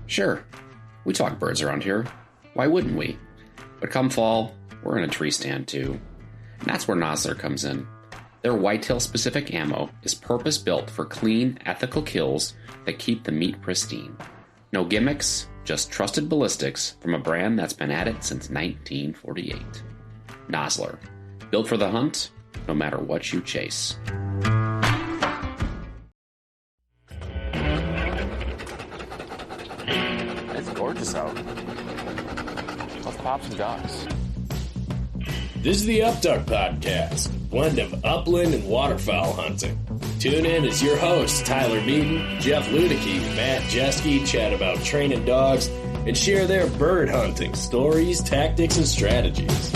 Sure, we talk birds around here. Why wouldn't we? But come fall, we're in a tree stand too. And that's where Nosler comes in. Their whitetail-specific ammo is purpose-built for clean, ethical kills that keep the meat pristine. No gimmicks, just trusted ballistics from a brand that's been at it since 1948. Nosler, built for the hunt, no matter what you chase. It's gorgeous out. Let's pop some ducks. This is the Upduck podcast, a blend of upland and waterfowl hunting. Tune in as your hosts, Tyler Beaton, Jeff Ludicky, Matt Jeske, chat about training dogs and share their bird hunting stories, tactics, and strategies.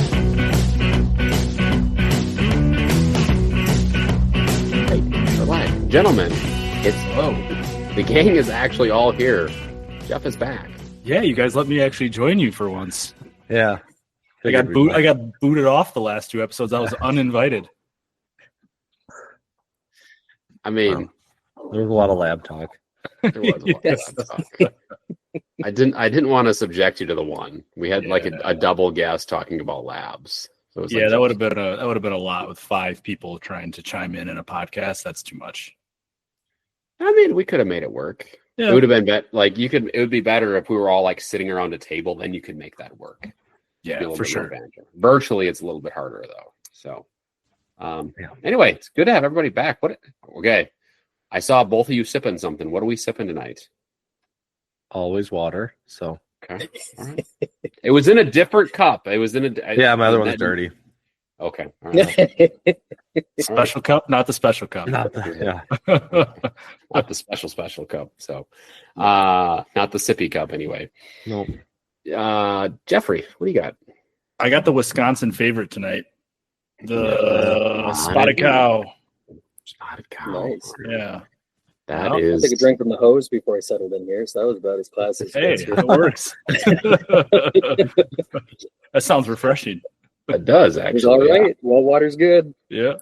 Hey, gentlemen, the gang is actually all here. Jeff is back. Yeah, you guys let me actually join you for once. Yeah. I got booted off the last two episodes. I was uninvited. I mean, there was a lot of lab talk. There was a lot of lab talk. I didn't want to subject you to the one. We had like a double guest talking about labs. So it was that would have been a lot with 5 people trying to chime in a podcast. That's too much. I mean, we could have made it work. Yeah. It would have been it would be better if we were all like sitting around a table. Then you could make that work. Yeah, for sure. Virtually, it's a little bit harder though. So, anyway, it's good to have everybody back. Okay, I saw both of you sipping something. What are we sipping tonight? Always water. So okay, all right. It was in a different cup. It was in a my other one's dirty. Okay, all right. Special cup, not the special cup. Not the special cup. So, not the sippy cup anyway. Nope. Jeffrey, what do you got? I got the Wisconsin favorite tonight. The spotted cow. Spotted cow. Nice. Yeah. That is. I took a drink from the hose before I settled in here, so that was about as classy as it works. That sounds refreshing. It does, actually. It's all right. Well, water's good. Yeah.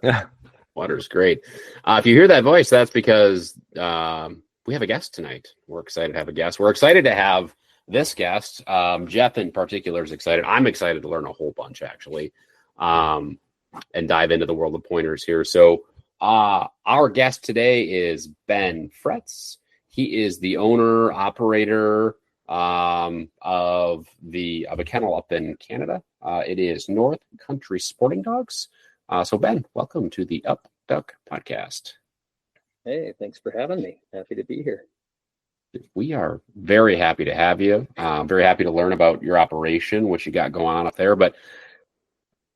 Water's great. If you hear that voice, that's because we have a guest tonight. We're excited to have a guest. We're excited to have this guest. Jeff in particular is excited. I'm excited to learn a whole bunch, actually, and dive into the world of pointers here. So our guest today is Ben Fretz. He is the owner, operator of a kennel up in Canada. It is North Country Sporting Dogs. So Ben, welcome to the Upduck podcast. Hey, thanks for having me. Happy to be here. We are very happy to have you. Very happy to learn about your operation, what you got going on up there. But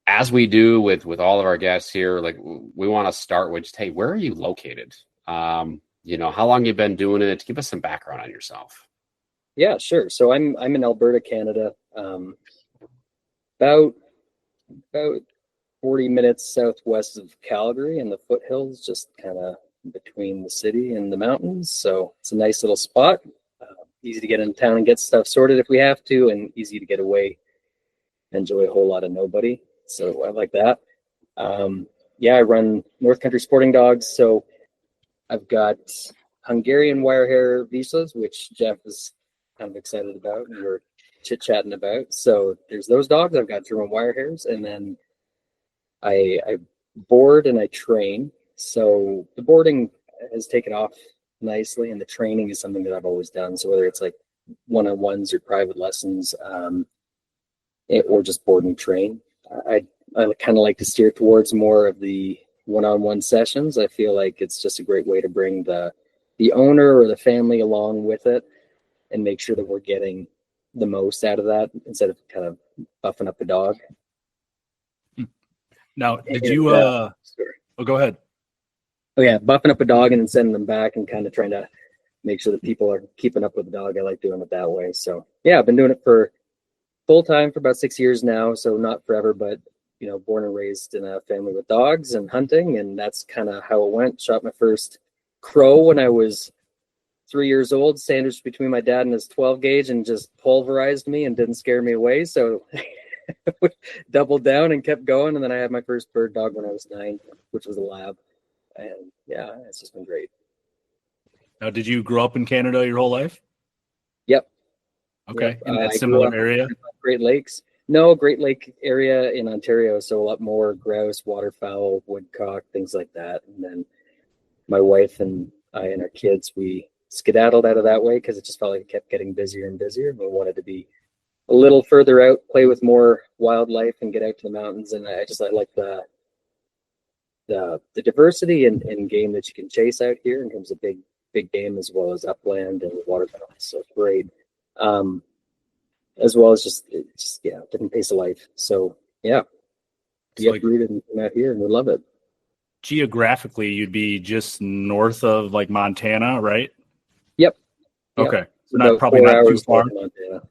as we do with all of our guests here, like we want to start with just, hey, where are you located? How long you've been doing it? Give us some background on yourself. Yeah, sure. So I'm in Alberta, Canada. About 40 minutes southwest of Calgary in the foothills, just kind of between the city and the mountains. So it's a nice little spot. Easy to get in town and get stuff sorted if we have to, and easy to get away, enjoy a whole lot of nobody. So I like that. I run North Country Sporting Dogs. So I've got Hungarian Wirehaired Vizslas, which Jeff is kind of excited about and we're chit-chatting about. So there's those dogs. I've got German Wirehairs, and then I board and I train. So the boarding has taken off nicely, and the training is something that I've always done. So whether it's like one-on-ones or private lessons, or just board and train, I kind of like to steer towards more of the one-on-one sessions. I feel like it's just a great way to bring the owner or the family along with it and make sure that we're getting the most out of that instead of kind of buffing up the dog. Now, did you go ahead. Oh yeah, buffing up a dog and then sending them back and kind of trying to make sure that people are keeping up with the dog. I like doing it that way. So yeah, I've been doing it for full time for about 6 years now. So not forever, but born and raised in a family with dogs and hunting. And that's kind of how it went. Shot my first crow when I was 3 years old, sandwiched between my dad and his 12 gauge, and just pulverized me and didn't scare me away. So doubled down and kept going. And then I had my first bird dog when I was 9, which was a lab. And yeah, it's just been great. Now, did you grow up in Canada your whole life? Yep. Okay, Yep. in that I grew similar up area. in Great Lakes. No, Great Lake area in Ontario, so a lot more grouse, waterfowl, woodcock, things like that. And then my wife and I and our kids, we skedaddled out of that way because it just felt like it kept getting busier and busier. We wanted to be a little further out, play with more wildlife, and get out to the mountains. And I like the diversity and game that you can chase out here in terms of big game, as well as upland and waterfowl. So great. As well as just different pace of life. So yeah, So, get like, rooted and out here, and we love it. geographically, you'd be just north of like Montana, right? Yep. Yep. Okay, so About probably 4 not too hours far. north of Montana.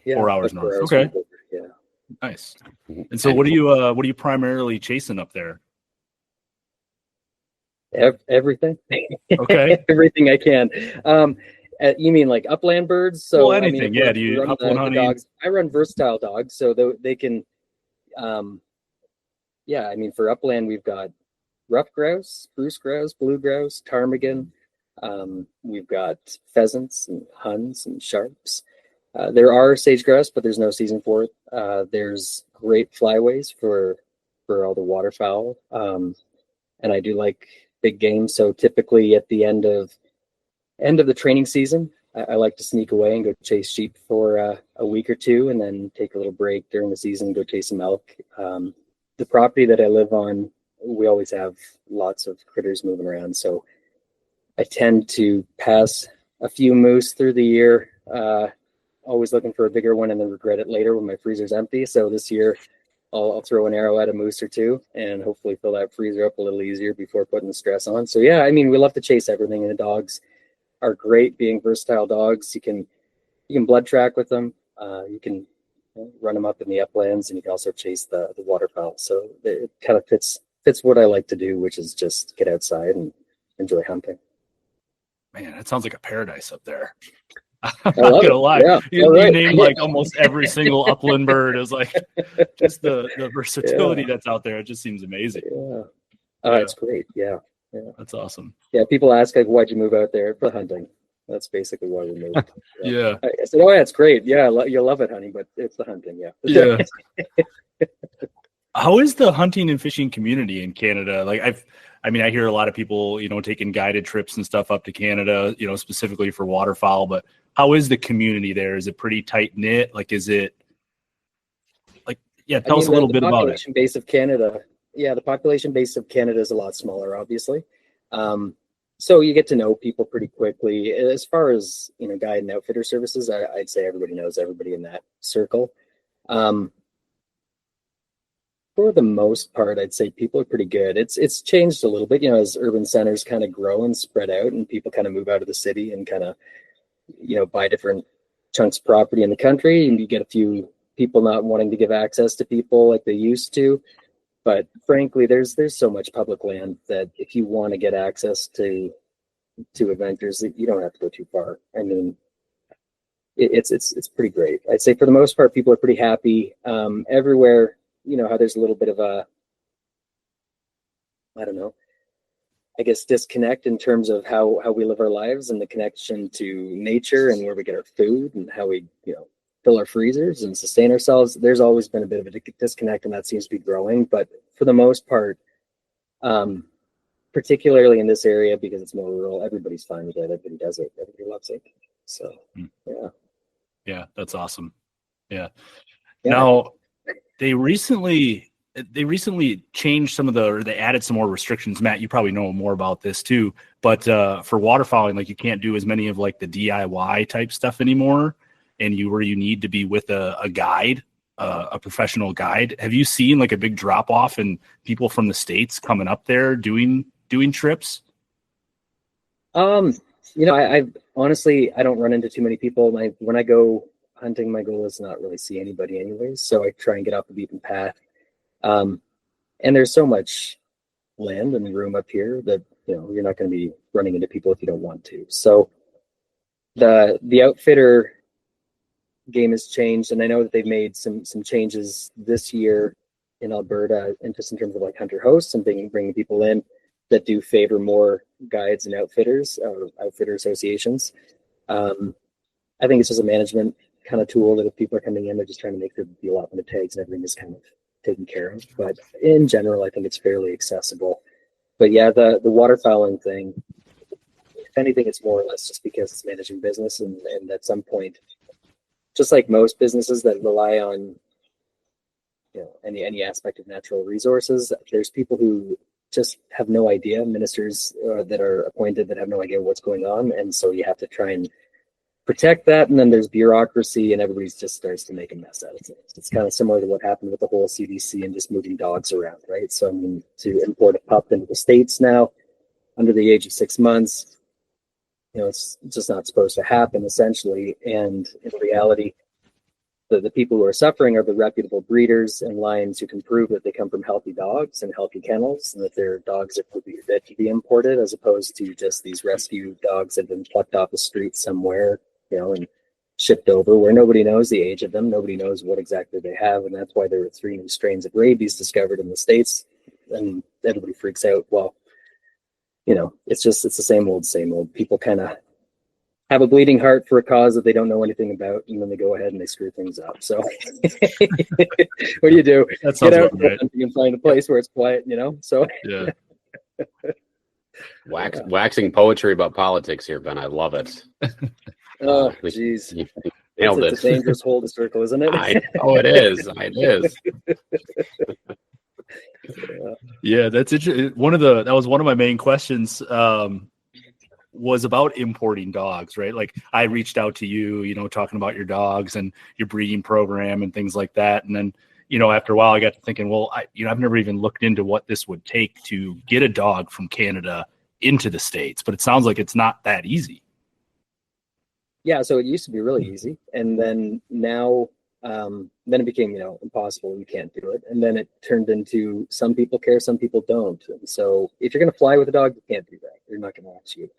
Yeah, 4 hours about 4 north. hours Okay, north of here, yeah. nice. And so, what are you primarily chasing up there? Everything. Okay. Everything I can. You mean like upland birds? So Well, I mean, anything. if Yeah. Do you run upland the hunting? dogs. I run versatile dogs, so they can. Yeah, I mean, for upland, we've got rough grouse, spruce grouse, blue grouse, ptarmigan. We've got pheasants and huns and sharps. There are sage grouse, but there's no season for it. There's great flyways for all the waterfowl, and I do like big game. So typically at the end of the training season, I like to sneak away and go chase sheep for a week or two, and then take a little break during the season and go chase some elk. The property that I live on, we always have lots of critters moving around, so I tend to pass a few moose through the year, always looking for a bigger one, and then regret it later when my freezer's empty. So this year I'll throw an arrow at a moose or two and hopefully fill that freezer up a little easier before putting the stress on. So yeah, I mean, we love to chase everything, and the dogs are great being versatile dogs. You can blood track with them. You can run them up in the uplands, and you can also chase the waterfowl. So it kind of fits what I like to do, which is just get outside and enjoy hunting. Man, that sounds like a paradise up there. I I'm love not gonna it. lie. Yeah. You All right. named like almost every single upland bird. Is like just the versatility that's out there. It just seems amazing. Yeah. Yeah. It's great. Yeah. That's awesome. Yeah. People ask, like, why'd you move out there? For hunting. That's basically why we moved. Yeah. I said, oh yeah, it's great. Yeah, you'll love it, honey, but it's the hunting. Yeah. Yeah. How is the hunting and fishing community in Canada? Like I hear a lot of people, taking guided trips and stuff up to Canada, specifically for waterfowl, but how is the community there? Is it pretty tight knit? Like, is it like, tell us a little bit about it. The population base of Canada. Yeah. The population base of Canada is a lot smaller, obviously. So you get to know people pretty quickly. As far as, guide and outfitter services, I'd say everybody knows everybody in that circle. For the most part, I'd say people are pretty good. It's changed a little bit, as urban centers kind of grow and spread out, and people kind of move out of the city and kind of, buy different chunks of property in the country, and you get a few people not wanting to give access to people like they used to. But frankly, there's so much public land that if you want to get access to adventures, you don't have to go too far. I mean, it's pretty great. I'd say for the most part, people are pretty happy. Everywhere, how there's a little bit of a, I don't know, I guess, disconnect in terms of how we live our lives and the connection to nature and where we get our food and how we, fill our freezers and sustain ourselves. There's always been a bit of a disconnect, and that seems to be growing. But for the most part, particularly in this area, because it's more rural, everybody's fine with it. Everybody does it. Everybody loves it. So, yeah. Yeah, that's awesome. Yeah. Yeah. Now, they recently changed they added some more restrictions. Matt, you probably know more about this too, but for waterfowling, like, you can't do as many of like the DIY type stuff anymore, and you need to be with a guide, a professional guide. Have you seen like a big drop off in people from the States coming up there doing trips? I honestly, I don't run into too many people. When I go hunting, my goal is to not really see anybody anyways, so I try and get off the beaten path. And there's so much land and room up here that you're not going to be running into people if you don't want to. So the outfitter game has changed, and I know that they've made some changes this year in Alberta, and just in terms of like hunter hosts and bringing people in that do favor more guides and outfitters or outfitter associations. I think it's just a management kind of tool that if people are coming in, they're just trying to make their deal up on the tags and everything is kind of taken care of. But in general, I think it's fairly accessible. But yeah, the waterfowling thing, if anything, it's more or less just because it's managing business, and at some point, just like most businesses that rely on any aspect of natural resources, there's people who just have no idea, ministers that are appointed that have no idea what's going on, and so you have to try and protect that. And then there's bureaucracy, and everybody just starts to make a mess out of things. It's kind of similar to what happened with the whole CDC and just moving dogs around, right? So I mean, to import a pup into the States now under the age of 6 months, it's just not supposed to happen, essentially. And in reality, the people who are suffering are the reputable breeders and lions who can prove that they come from healthy dogs and healthy kennels, and that their dogs are fit to be imported, as opposed to just these rescue dogs that have been plucked off the street somewhere, and shipped over, where nobody knows the age of them, nobody knows what exactly they have, and that's why there were 3 new strains of rabies discovered in the States, and everybody freaks out. Well, it's the same old. People kind of have a bleeding heart for a cause that they don't know anything about, and then they go ahead and they screw things up. So what do you do? That sounds Get out right. You can find a place where it's quiet, so Yeah. Waxing poetry about politics here, Ben. I love it. oh geez, You nailed it's it. a dangerous hole to circle, isn't it? I know it is. It is. Yeah, that's interesting. That was one of my main questions. Was about importing dogs, right? Like I reached out to you, talking about your dogs and your breeding program and things like that. And then, after a while I got to thinking, well, I've never even looked into what this would take to get a dog from Canada into the States, but it sounds like it's not that easy. Yeah. So it used to be really easy. And then now, then it became, impossible. You can't do it. And then it turned into some people care, some people don't. And so if you're going to fly with a dog, you can't do that. They're not going to let you.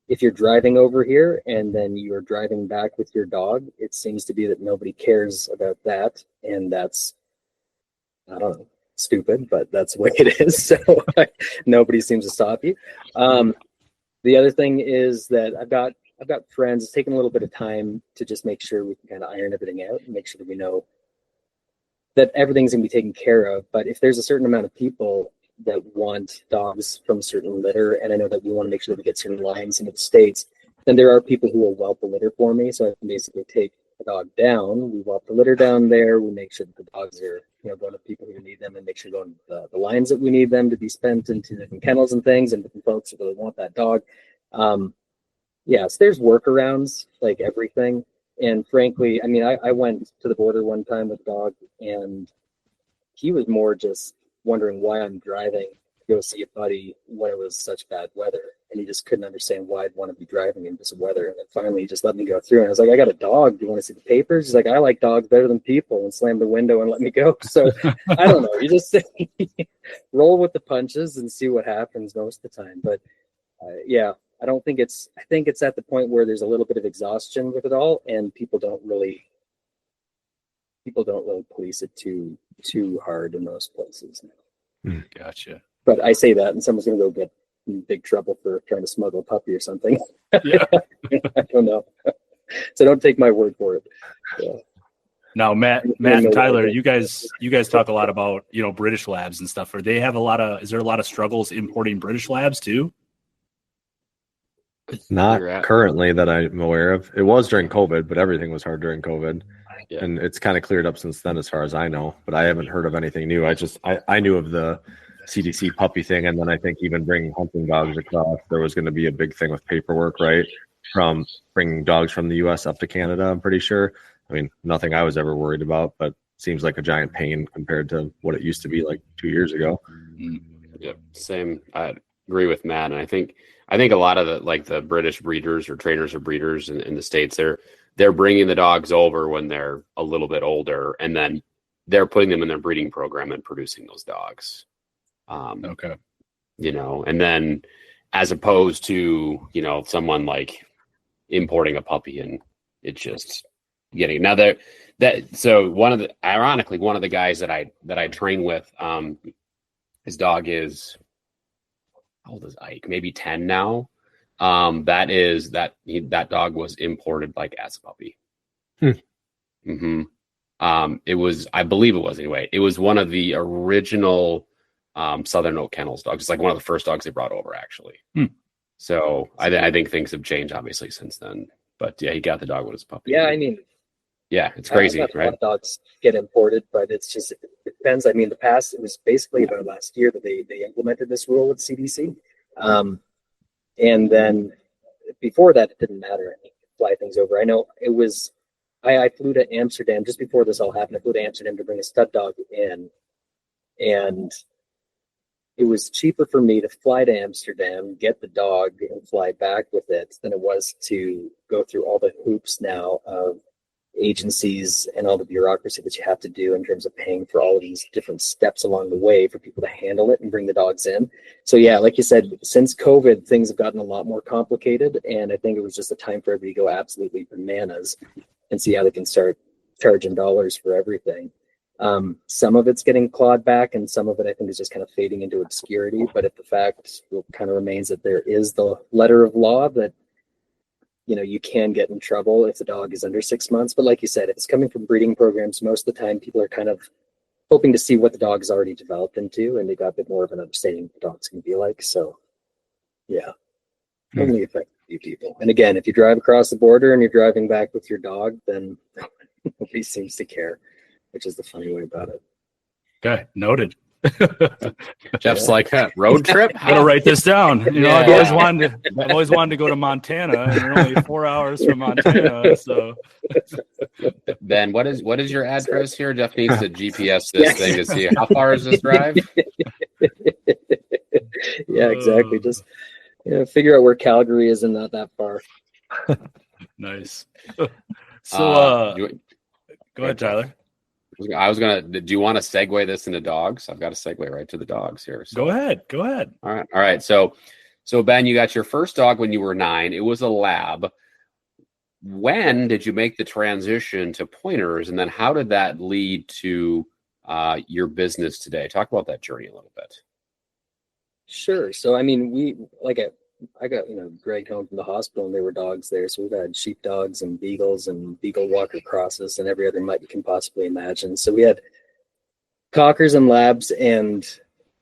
If you're driving over here and then you're driving back with your dog, it seems to be that nobody cares about that. And that's, I don't know, stupid, but that's the way it is. So nobody seems to stop you. The other thing is that I've got friends. It's taken a little bit of time to just make sure we can kind of iron everything out and make sure that we know that everything's going to be taken care of. But if there's a certain amount of people that want dogs from a certain litter, and I know that we want to make sure that we get certain lines into the States, then there are people who will whelp the litter for me. So I can basically take a dog down, we whelp the litter down there, we make sure that the dogs are going to people who need them, and make sure going to the lines that we need them to be spent into different kennels and things, and different folks that really want that dog. Yes, there's workarounds like everything. And frankly, I mean, I went to the border one time with a dog, and he was more just wondering why I'm driving to go see a buddy when it was such bad weather. And he just couldn't understand why I'd want to be driving in this weather. And then finally he just let me go through. And I was like, I got a dog. Do you want to see the papers? He's like, I like dogs better than people, and slammed the window and let me go. So I don't know. You just roll with the punches and see what happens most of the time. But yeah, I think it's at the point where there's a little bit of exhaustion with it all, and people don't really police it too hard in most places. Gotcha. But I say that, and someone's going to go get in big trouble for trying to smuggle a puppy or something. Yeah. I don't know. So don't take my word for it. Yeah. Now, Matt and Tyler, you guys talk a lot about, British labs and stuff. Is there a lot of struggles importing British labs too? Not currently that I'm aware of. It was during COVID, but everything was hard during COVID. Yeah. And it's kind of cleared up since then, as far as I know. But I haven't heard of anything new. I knew of the CDC puppy thing, and then I think even bringing hunting dogs across, there was going to be a big thing with paperwork, right? From bringing dogs from the U.S. up to Canada, I'm pretty sure. I mean, nothing I was ever worried about, but seems like a giant pain compared to what it used to be like 2 years ago. Yep, same. I agree with Matt, and I think a lot of the British breeders or trainers or breeders in the States, they're bringing the dogs over when they're a little bit older, and then they're putting them in their breeding program and producing those dogs. Okay. And then as opposed to, someone like importing a puppy and it's just getting now so one of the guys that I train with, his dog is, how old is Ike? Maybe 10 now. That dog was imported like as a puppy. Mm-hmm. It was, I believe it was anyway. It was one of the original Southern Oak Kennels dogs. It's like one of the first dogs they brought over, actually. So I think things have changed obviously since then. But yeah, he got the dog when it was a puppy. Yeah, I mean, yeah, it's crazy, I've had a lot right? of dogs get imported, but it's just, it depends. I mean, the past, it was basically about last year that they implemented this rule with CDC. And then before that, it didn't matter. I mean, fly things over. I know it was, I flew to Amsterdam just before this all happened. I flew to Amsterdam to bring a stud dog in, and it was cheaper for me to fly to Amsterdam, get the dog, and fly back with it than it was to go through all the hoops now of agencies and all the bureaucracy that you have to do in terms of paying for all of these different steps along the way for people to handle it and bring the dogs in. So yeah, like you said, since COVID, things have gotten a lot more complicated, and I think it was just a time for everybody to go absolutely bananas and see how they can start charging dollars for everything. Some of it's getting clawed back, and some of it I think is just kind of fading into obscurity. But if the fact kind of remains that there is the letter of law that, you know, you can get in trouble if the dog is under 6 months. But like you said, if it's coming from breeding programs, most of the time people are kind of hoping to see what the dog has already developed into, and they got a bit more of an understanding of what the dog's going to be like. So yeah, only affect a few people. And again, if you drive across the border and you're driving back with your dog, then nobody seems to care, which is the funny way about it. Okay, noted. Jeff's like, road trip? I'm gonna write this down. You know, Yeah. I've always wanted to go to Montana, and you're only 4 hours from Montana. So Ben, what is your address here? Jeff needs to GPS this thing to see how far is this drive? Yeah, exactly. Just figure out where Calgary is and not that far. Nice. So go ahead, Tyler. I was gonna. Do you want to segue this into dogs? I've got to segue right to the dogs here. So. Go ahead. All right. So Ben, you got your first dog when you were 9. It was a lab. When did you make the transition to pointers, and then how did that lead to your business today? Talk about that journey a little bit. Sure. So I mean, I got dragged home from the hospital, and there were dogs there. So we've had sheepdogs and beagles and beagle walker crosses and every other mutt you can possibly imagine. So we had cockers and labs, and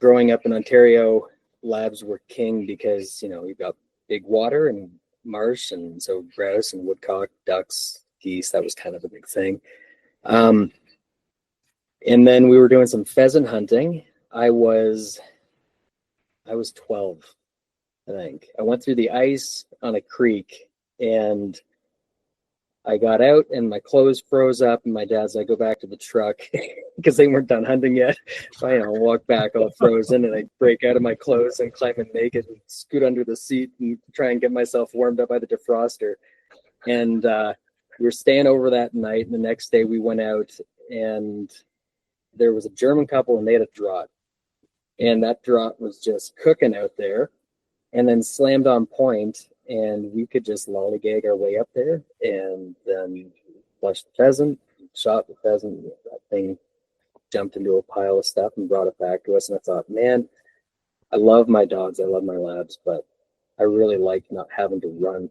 growing up in Ontario, labs were king because, you've got big water and marsh, and so grouse and woodcock, ducks, geese, that was kind of a big thing. And then we were doing some pheasant hunting. I was 12. I think I went through the ice on a creek, and I got out and my clothes froze up, and my dad's like, go back to the truck because they weren't done hunting yet. So I walk back all frozen, and I break out of my clothes and climb in naked and scoot under the seat and try and get myself warmed up by the defroster. And we were staying over that night, and the next day we went out, and there was a German couple, and they had a draught, and that draught was just cooking out there. And then slammed on point, and we could just lollygag our way up there, and then flushed the pheasant, shot the pheasant. That thing jumped into a pile of stuff and brought it back to us. And I thought, man, I love my dogs, I love my labs, but I really like not having to run.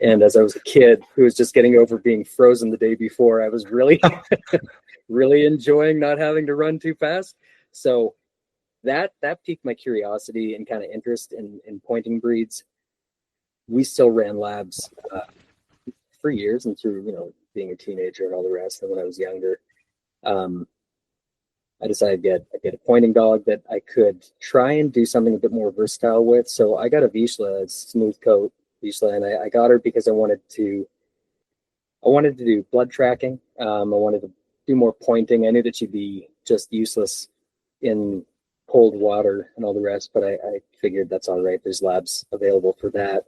And as I was a kid who was just getting over being frozen the day before, I was really, really enjoying not having to run too fast. So that piqued my curiosity and kind of interest in pointing breeds. We still ran labs for years, and through being a teenager and all the rest. And when I was younger, I decided to get a pointing dog that I could try and do something a bit more versatile with. So I got a Vizsla, a smooth coat Vizsla, and I got her because I wanted to do blood tracking. I wanted to do more pointing. I knew that she'd be just useless in cold water and all the rest, but I figured that's all right. There's labs available for that.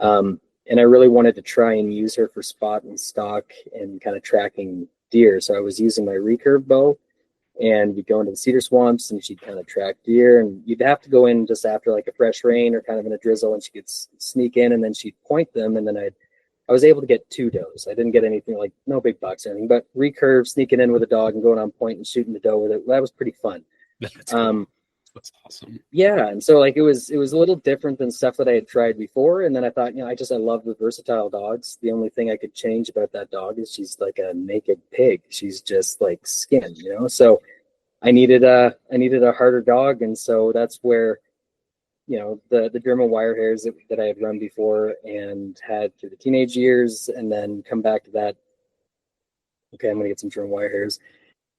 And I really wanted to try and use her for spot and stalk and kind of tracking deer. So I was using my recurve bow, and we'd go into the cedar swamps, and she'd kind of track deer, and you'd have to go in just after like a fresh rain or kind of in a drizzle, and she could sneak in, and then she'd point them. And then I was able to get 2 does. I didn't get anything like no big bucks or anything, but recurve, sneaking in with a dog and going on point and shooting the doe with it. That was pretty fun. That's awesome. Yeah, and so like it was a little different than stuff that I had tried before, and then I thought, I love the versatile dogs. The only thing I could change about that dog is she's like a naked pig. She's just like skin, So I needed a harder dog, and so that's where the German Wirehairs that I had run before and had through the teenage years, and then come back to that. Okay, I'm gonna get some German Wirehairs,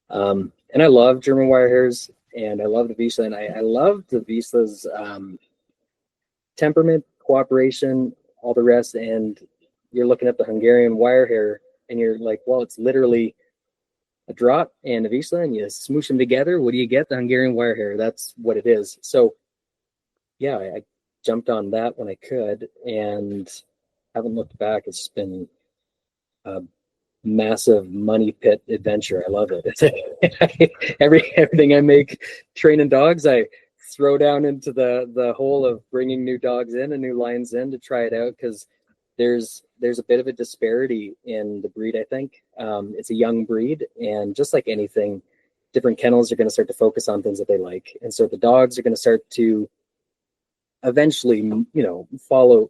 and I love German Wirehairs. And I love the Vizsla, and I love the Vizsla's temperament, cooperation, all the rest. And you're looking at the Hungarian Wirehair, and you're like, well, it's literally a drop and a Vizsla, and you smoosh them together. What do you get? The Hungarian Wirehair. That's what it is. So, yeah, I jumped on that when I could, and haven't looked back. It's just been massive money pit adventure. I love it. It's everything I make training dogs, I throw down into the hole of bringing new dogs in and new lines in to try it out, because there's a bit of a disparity in the breed. I think it's a young breed, and just like anything, different kennels are going to start to focus on things that they like, and so the dogs are going to start to eventually follow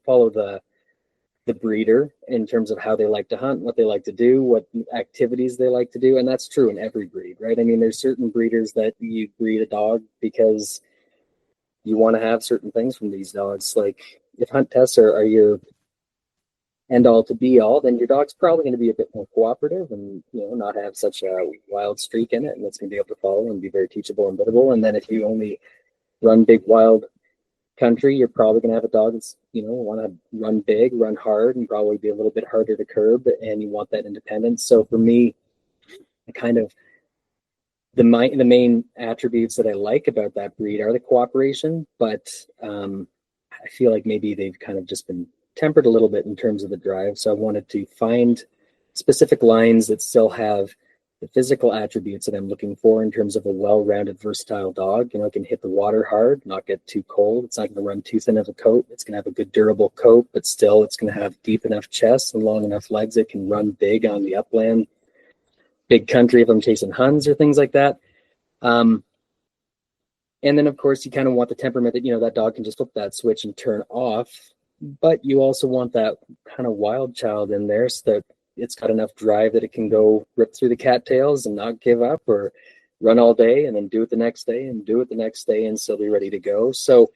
the breeder in terms of how they like to hunt, what they like to do, what activities they like to do. And that's true in every breed, right? I mean, there's certain breeders that you breed a dog because you want to have certain things from these dogs. Like if hunt tests are your end all to be all, then your dog's probably going to be a bit more cooperative and, not have such a wild streak in it. And it's going to be able to follow and be very teachable and biddable. And then if you only run big, wild country, you're probably going to have a dog that's want to run big, run hard, and probably be a little bit harder to curb, and you want that independence. So for me, kind of the main attributes that I like about that breed are the cooperation, but I feel like maybe they've kind of just been tempered a little bit in terms of the drive. So I wanted to find specific lines that still have the physical attributes that I'm looking for in terms of a well-rounded, versatile dog. It can hit the water hard, not get too cold. It's not going to run too thin of a coat. It's going to have a good durable coat, but still it's going to have deep enough chest and long enough legs. It can run big on the upland, big country if I'm chasing Huns or things like that. And then of course you kind of want the temperament that, that dog can just flip that switch and turn off, but you also want that kind of wild child in there so that it's got enough drive that it can go rip through the cattails and not give up, or run all day and then do it the next day and do it the next day and still be ready to go. So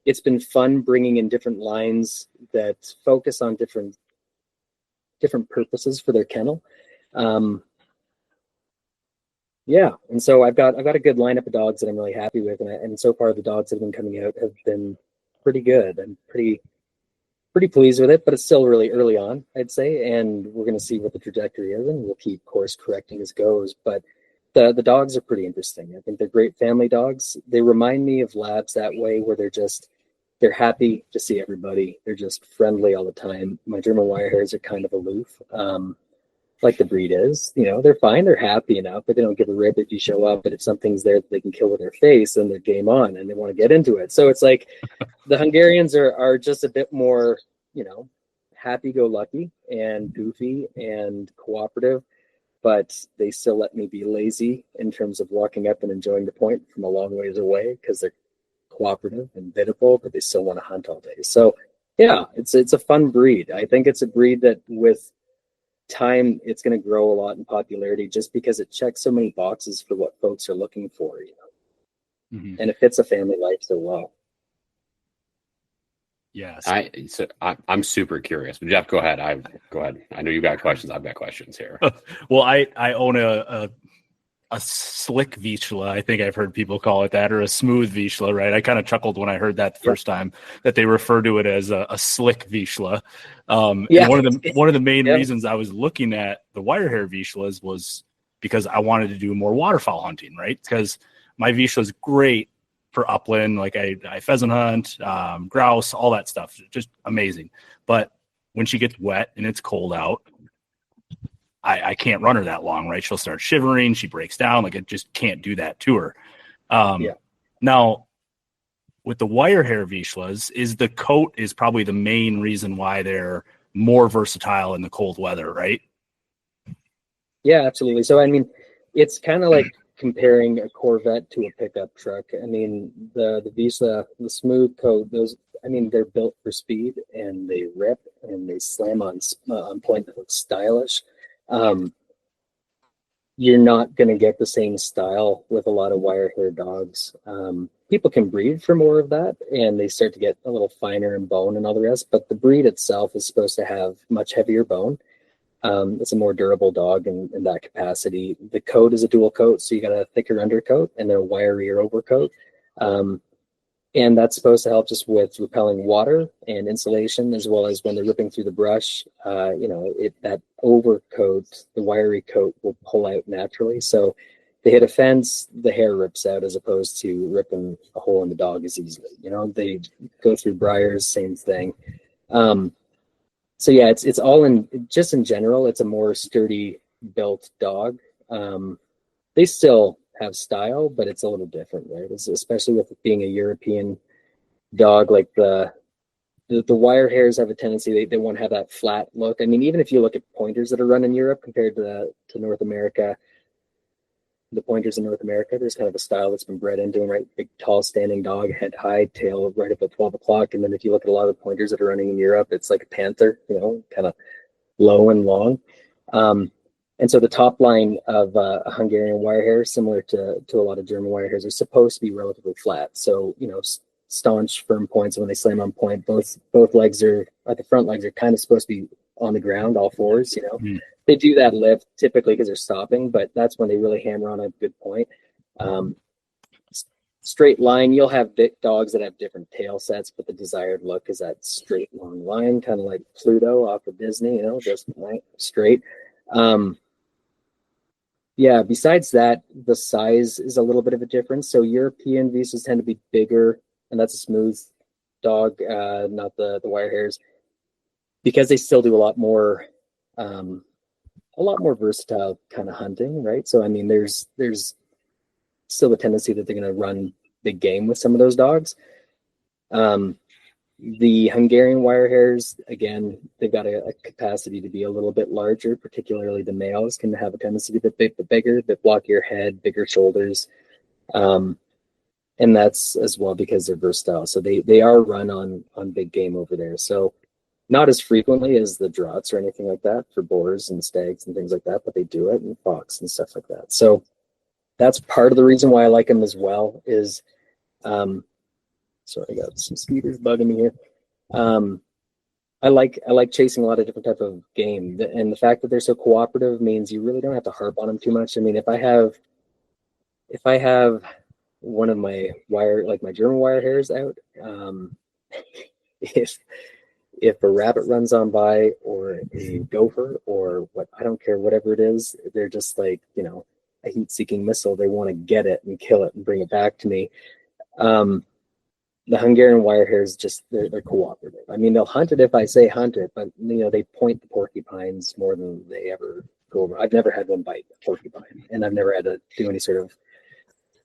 it's been fun bringing in different lines that focus on different purposes for their kennel. Yeah. And so I've got a good lineup of dogs that I'm really happy with. And so far the dogs that have been coming out have been pretty good. I'm pretty pleased with it, but it's still really early on, I'd say. And we're going to see what the trajectory is, and we'll keep course correcting as goes. But the dogs are pretty interesting. I think they're great family dogs. They remind me of labs that way, where they're happy to see everybody. They're just friendly all the time. My German Wirehairs are kind of aloof. Like the breed is, they're fine. They're happy enough, but they don't give a rip if you show up. But if something's there that they can kill with their face, then they're game on and they want to get into it. So it's like the Hungarians are just a bit more, happy-go-lucky and goofy and cooperative, but they still let me be lazy in terms of walking up and enjoying the point from a long ways away, because they're cooperative and biddable, but they still want to hunt all day. So yeah, it's a fun breed. I think it's a breed that with time it's going to grow a lot in popularity, just because it checks so many boxes for what folks are looking for, Mm-hmm. and it fits a family life so well. Yes. I'm super curious. But Jeff, go ahead. Go ahead. I know you got questions. I've got questions here. Well, I own a slick Vizsla. I think I've heard people call it that, or a smooth Vizsla, right? I kind of chuckled when I heard that the first time, that they refer to it as a slick Vizsla. And one of the main reasons I was looking at the Wirehair Vizslas was because I wanted to do more waterfowl hunting, right? Because my Vizsla is great for upland, like I pheasant hunt, grouse, all that stuff, just amazing. But when she gets wet and it's cold out, I can't run her that long, right? She'll start shivering. She breaks down. Like, I just can't do that to her. Now, with the Wirehair Vizslas, is the coat is probably the main reason why they're more versatile in the cold weather, right? Yeah, absolutely. So, I mean, it's kind of like comparing a Corvette to a pickup truck. I mean, the Vizsla, the smooth coat, those, I mean, they're built for speed and they rip and they slam on point that looks stylish. You're not going to get the same style with a lot of wire hair dogs. People can breed for more of that, and they start to get a little finer in bone and all the rest, but the breed itself is supposed to have much heavier bone. It's a more durable dog in that capacity. The coat is a dual coat, so you got a thicker undercoat and then a wirier overcoat. And that's supposed to help just with repelling water and insulation, as well as when they're ripping through the brush, that overcoat, the wiry coat will pull out naturally. So they hit a fence, the hair rips out, as opposed to ripping a hole in the dog as easily. They go through briars, same thing. So yeah, it's all in general, it's a more sturdy built dog. They still have style, but it's a little different, right? Especially with it being a European dog, like the Wirehairs have a tendency, they want to have that flat look. I mean, even if you look at pointers that are run in Europe compared to North America, the pointers in North America, there's kind of a style that's been bred into them, right? Big, tall, standing dog, head high, tail right up at 12 o'clock. And then if you look at a lot of the pointers that are running in Europe, it's like a panther, kind of low and long. And so the top line of a Hungarian Wirehair, similar to a lot of German Wirehairs, are supposed to be relatively flat. So, staunch, firm points. When they slam on point, both legs the front legs are kind of supposed to be on the ground, all fours. They do that lift typically because they're stopping, but that's when they really hammer on a good point. Straight line, you'll have dogs that have different tail sets, but the desired look is that straight long line, kind of like Pluto off of Disney, just straight. Yeah, besides that, the size is a little bit of a difference. So European Vizslas tend to be bigger, and that's a smooth dog, not the Wirehairs, because they still do a lot more versatile kind of hunting, right? So I mean, there's still a tendency that they're going to run big game with some of those dogs. The Hungarian Wirehairs, again, they've got a capacity to be a little bit larger, particularly the males can have a tendency to be a bit bigger, bit blockier head, bigger shoulders. And that's as well because they're versatile. So they are run on big game over there. So not as frequently as the draughts or anything like that for boars and stags and things like that, but they do it, and fox and stuff like that. So that's part of the reason why I like them as well is, sorry, I got some mosquitoes bugging me here. I like chasing a lot of different type of game, and the fact that they're so cooperative means you really don't have to harp on them too much. I mean, if I have one of my my German Wirehairs out, if a rabbit runs on by or a gopher or what, I don't care, whatever it is, they're just like, a heat-seeking missile. They want to get it and kill it and bring it back to me. The Hungarian Wirehairs they're cooperative. I mean, they'll hunt it if I say hunt it, but they point the porcupines more than they ever go over. I've never had one bite a porcupine, and I've never had to do any sort of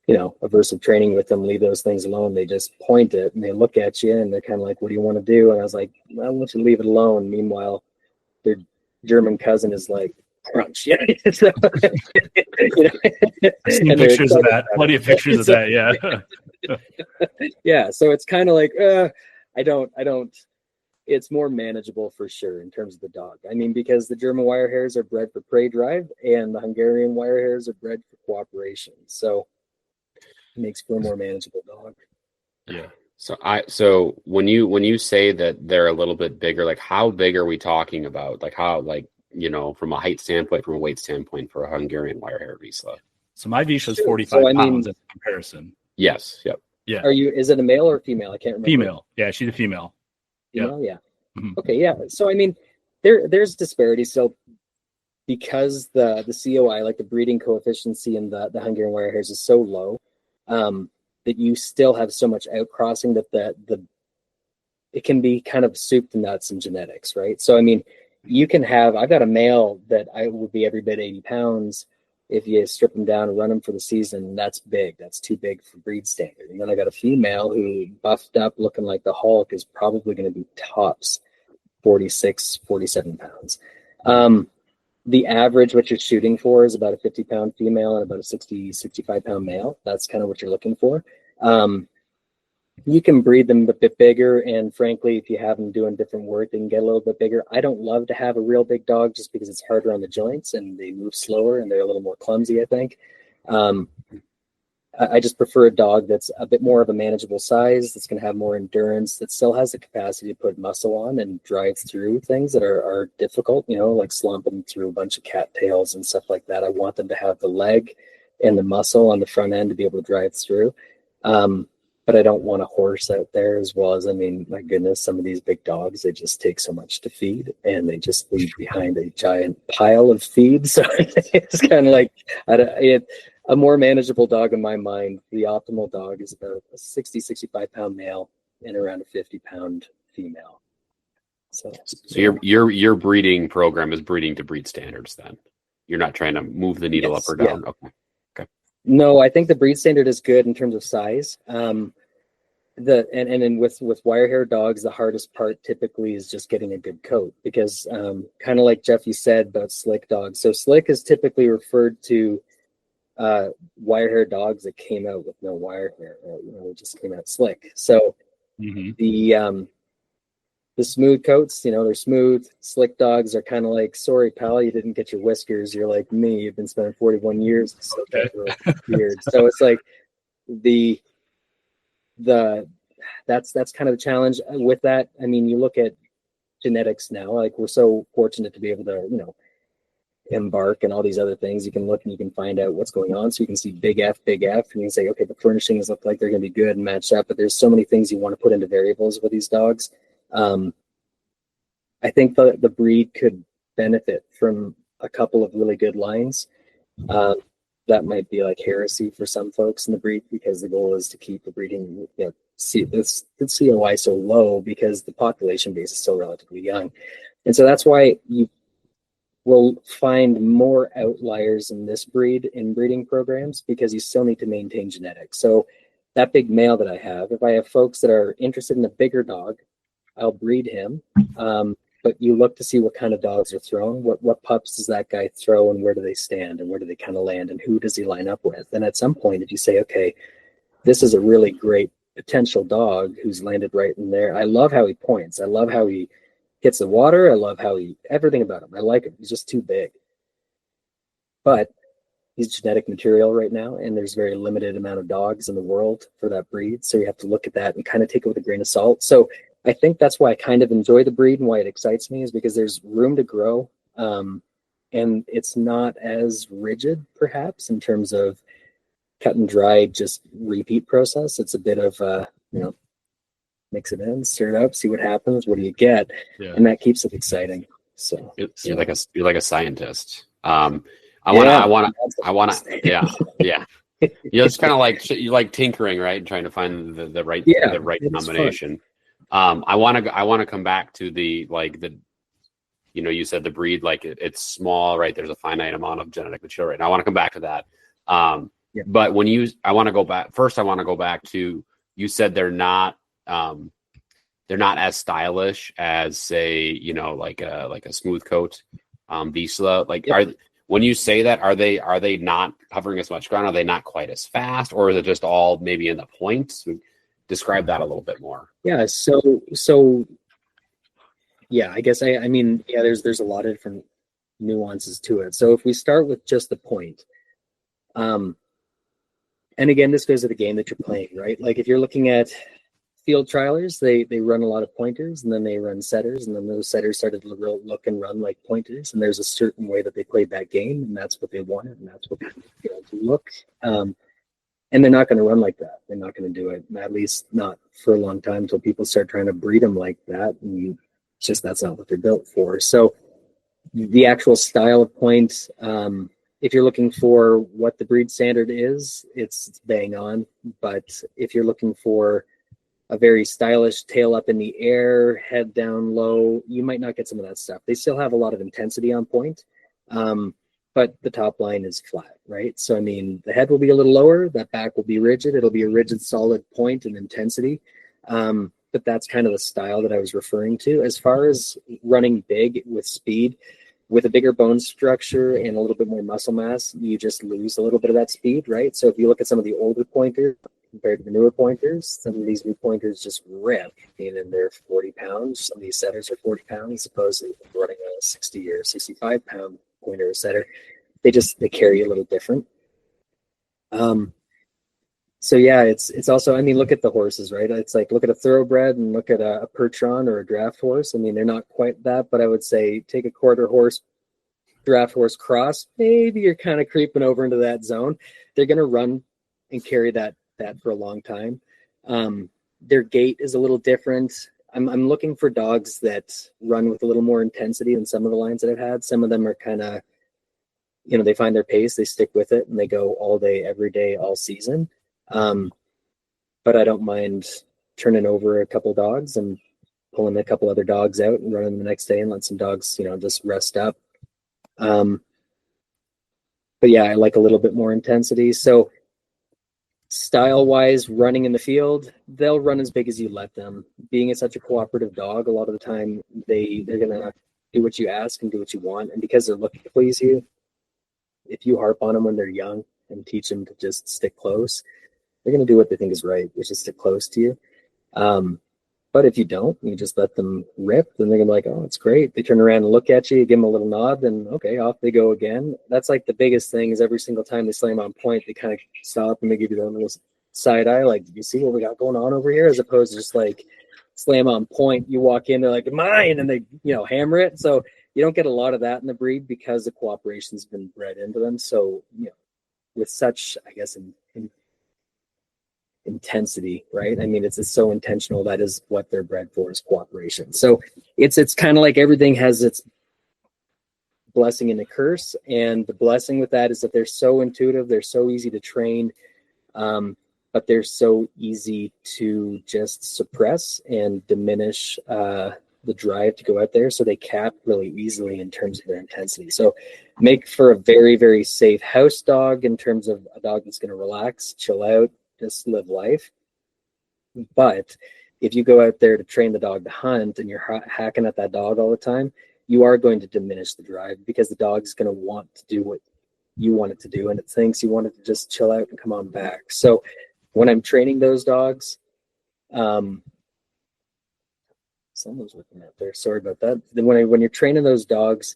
aversive training with them. Leave those things alone. They just point it and they look at you and they're kind of like, "What do you want to do?" And I was like, "I want you to leave it alone." Meanwhile, their German cousin is like, crunch. Yeah. So, I've seen pictures of that. Plenty of pictures of that. Yeah. Yeah. So it's kind of like, I don't, it's more manageable for sure in terms of the dog. I mean, because the German Wirehairs are bred for prey drive and the Hungarian Wirehairs are bred for cooperation. So it makes for a more manageable dog. Yeah. So when you say that they're a little bit bigger, like how big are we talking about? Like how, from a height standpoint, from a weight standpoint for a Hungarian Wirehair Vizsla? So my Vizsla is 45 pounds in comparison. Yes. Yep. Yeah. Is it a male or a female? I can't remember. Female. Yeah, she's a female. Female? Yeah. Mm-hmm. Okay. Yeah. So I mean, there's disparity. So because the COI, like the breeding coefficient in the Hungarian Wirehairs, is so low, that you still have so much outcrossing that it can be kind of soup to nuts in genetics, right? So I mean, I've got a male that I would be every bit 80 pounds. If you strip him down and run him for the season, that's big. That's too big for breed standard. And then I got a female who, buffed up, looking like the Hulk, is probably going to be tops 46, 47 pounds. the average, what you're shooting for is about a 50-pound female and about a 65-pound male. That's kind of what you're looking for. You can breed them a bit bigger, and frankly, if you have them doing different work, they can get a little bit bigger. I don't love to have a real big dog just because it's harder on the joints and they move slower and they're a little more clumsy, I think. I just prefer a dog that's a bit more of a manageable size, that's going to have more endurance, that still has the capacity to put muscle on and drive through things that are difficult, like slumping through a bunch of cattails and stuff like that. I want them to have the leg and the muscle on the front end to be able to drive through. But I don't want a horse out there as well as, my goodness, some of these big dogs, they just take so much to feed and they just leave behind a giant pile of feed. So it's kind of like a more manageable dog in my mind. The optimal dog is about a 65-pound male and around a 50-pound female. So your breeding program is breeding to breed standards then. You're not trying to move the needle up or down. Yeah. Okay. No, I think the breed standard is good in terms of size. And with wire hair dogs, the hardest part typically is just getting a good coat, because kind of like Jeff, you said about slick dogs. So slick is typically referred to wire hair dogs that came out with no wire hair, just came out slick. So the smooth coats, they're smooth. Slick dogs are kind of like, sorry, pal, you didn't get your whiskers. You're like me. You've been spending 41 years. So weird. So it's like that's kind of the challenge with that. You look at genetics now, like we're so fortunate to be able to, embark and all these other things. You can look and you can find out what's going on. So you can see big F, and you can say, okay, the furnishings look like they're going to be good and match up, but there's so many things you want to put into variables with these dogs. I think the breed could benefit from a couple of really good lines. That might be like heresy for some folks in the breed, because the goal is to keep the breeding, the COI so low because the population base is still relatively young. And so that's why you will find more outliers in this breed in breeding programs, because you still need to maintain genetics. So that big male that I have, if I have folks that are interested in a bigger dog, I'll breed him. But you look to see what kind of dogs are thrown, what pups does that guy throw, and where do they stand, and where do they kind of land, and who does he line up with? And at some point, if you say, okay, this is a really great potential dog who's landed right in there. I love how he points. I love how he hits the water. I love how everything about him. I like him. He's just too big. But he's genetic material right now, and there's very limited amount of dogs in the world for that breed. So you have to look at that and kind of take it with a grain of salt. So I think that's why I kind of enjoy the breed and why it excites me, is because there's room to grow. And it's not as rigid, perhaps, in terms of cut and dry, just repeat process. It's a bit of, mix it in, stir it up, see what happens. What do you get? Yeah. And that keeps it exciting. So you're like a scientist. I want to. It's kind of like you like tinkering, right? Trying to find the right combination. I want to come back to you said the breed, like it's small, right? There's a finite amount of genetic material, right? And I want to come back to that. But I want to go back to, you said they're not as stylish as, say, like a smooth coat Vizsla. When you say that, are they not covering as much ground? Are they not quite as fast, or is it just all maybe in the points? Describe that a little bit more. Yeah. I guess there's a lot of different nuances to it. So if we start with just the point, and again, this goes to the game that you're playing, right? Like if you're looking at field trialers, they run a lot of pointers, and then they run setters, and then those setters started to look and run like pointers. And there's a certain way that they played that game, and that's what they wanted, and that's what they to look. And they're not going to run like that. They're not going to do it, at least not for a long time, until people start trying to breed them like that. And that's not what they're built for. So the actual style of point, if you're looking for what the breed standard is, it's bang on. But if you're looking for a very stylish tail up in the air, head down low, you might not get some of that stuff. They still have a lot of intensity on point. But the top line is flat, right? So, the head will be a little lower, that back will be rigid. It'll be a rigid, solid point and intensity. But that's kind of the style that I was referring to. As far as running big with speed, with a bigger bone structure and a little bit more muscle mass, you just lose a little bit of that speed, right? So if you look at some of the older pointers compared to the newer pointers, some of these new pointers just rip, and they're 40 pounds. Some of these setters are 40 pounds, supposedly running a 60 or 65 pound pointer or setter. They carry a little different. So yeah, it's also, I mean, look at the horses, right? It's like, look at a thoroughbred and look at a Percheron or a draft horse. I mean, they're not quite that, but I would say take a quarter horse, draft horse cross, maybe you're kind of creeping over into that zone. They're going to run and carry that for a long time. Their gait is a little different. I'm looking for dogs that run with a little more intensity than some of the lines that I've had. Some of them are kind of, you know, they find their pace, they stick with it, and they go all day, every day, all season. But I don't mind turning over a couple dogs and pulling a couple other dogs out and running them the next day and let some dogs, you know, just rest up. But yeah, I like a little bit more intensity. So style wise, running in the field, they'll run as big as you let them. Being such a cooperative dog, a lot of the time they're going to do what you ask and do what you want. And because they're looking to please you, if you harp on them when they're young and teach them to just stick close, they're going to do what they think is right, which is stick close to you. But if you don't, you just let them rip, then they're going to be like, oh, it's great. They turn around and look at you, give them a little nod, then okay, off they go again. That's like the biggest thing is every single time they slam on point, they kind of stop and they give you the little side eye, like, do you see what we got going on over here? As opposed to just like slam on point, you walk in, they're like, mine, and they, you know, hammer it. So you don't get a lot of that in the breed because the cooperation's been bred into them. So, you know, with such, I guess, intensity, right? I mean, it's so intentional. That is what they're bred for, is cooperation. So it's kind of like everything has its blessing and a curse. And the blessing with that is that they're so intuitive, they're so easy to train, but they're so easy to just suppress and diminish the drive to go out there. So they cap really easily in terms of their intensity. So make for a very, very safe house dog in terms of a dog that's going to relax, chill out, just live life. But if you go out there to train the dog to hunt and you're hacking at that dog all the time, you are going to diminish the drive because the dog's going to want to do what you want it to do, and it thinks you want it to just chill out and come on back. So when I'm training those dogs, someone's looking out there, sorry about that. Then when you're training those dogs,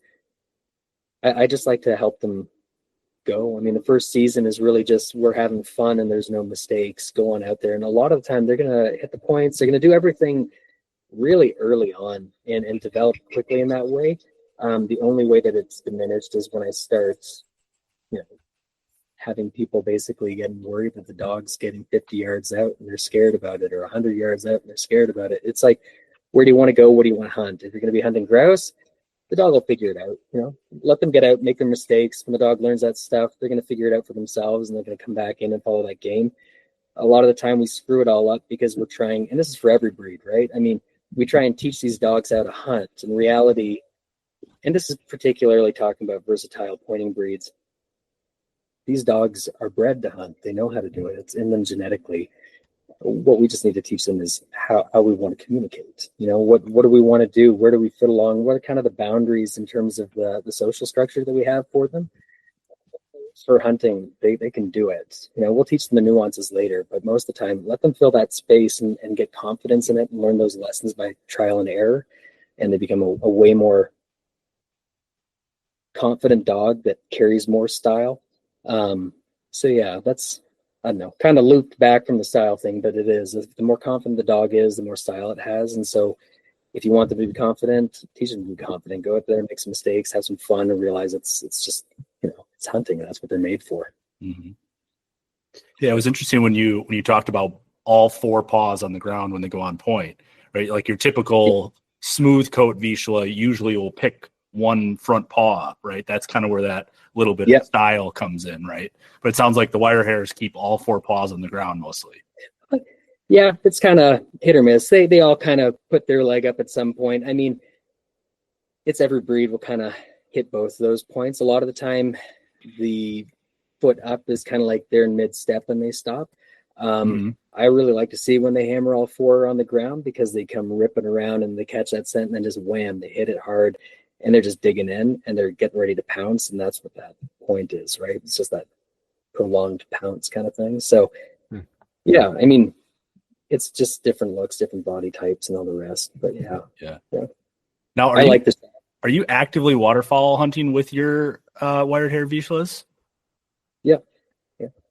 I just like to help them go. I mean, the first season is really just we're having fun and there's no mistakes going out there. And a lot of the time they're going to hit the points. They're going to do everything really early on and develop quickly in that way. The only way that it's diminished is when I start, you know, having people basically getting worried that the dog's getting 50 yards out and they're scared about it, or 100 yards out and they're scared about it. It's like, where do you want to go? What do you want to hunt? If you're going to be hunting grouse, the dog will figure it out. You know, let them get out, make their mistakes. When the dog learns that stuff, they're going to figure it out for themselves and they're going to come back in and follow that game. A lot of the time we screw it all up because we're trying, and this is for every breed, right? I mean, we try and teach these dogs how to hunt. In reality, and this is particularly talking about versatile pointing breeds, these dogs are bred to hunt. They know how to do it. It's in them genetically. What we just need to teach them is how we want to communicate. You know, what do we want to do? Where do we fit along? What are kind of the boundaries in terms of the social structure that we have for them? For hunting, they can do it. You know, we'll teach them the nuances later, but most of the time, let them fill that space and get confidence in it and learn those lessons by trial and error. And they become a way more confident dog that carries more style. So yeah, that's, I don't know, kind of looped back from the style thing, but it is. The more confident the dog is, the more style it has. And so if you want them to be confident, teach them to be confident. Go out there and make some mistakes, have some fun, and realize it's just, you know, it's hunting. And that's what they're made for. Mm-hmm. Yeah, it was interesting when you talked about all four paws on the ground when they go on point, right? Like your typical smooth coat Vizsla usually will pick one front paw, right? That's kind of where that little bit of style comes in, right? But it sounds like the Wirehairs keep all four paws on the ground mostly. Yeah, it's kind of hit or miss. They all kind of put their leg up at some point. I mean, it's every breed will kind of hit both of those points. A lot of the time, the foot up is kind of like they're in mid-step when they stop. I really like to see when they hammer all four on the ground because they come ripping around and they catch that scent and then just wham, they hit it hard. and they're just digging in and they're getting ready to pounce. And that's what that point is, right? It's just that prolonged pounce kind of thing. So yeah, I mean, it's just different looks, different body types and all the rest. But yeah. Now, I like this. Are you actively waterfowl hunting with your Wirehaired Vizslas? Yeah.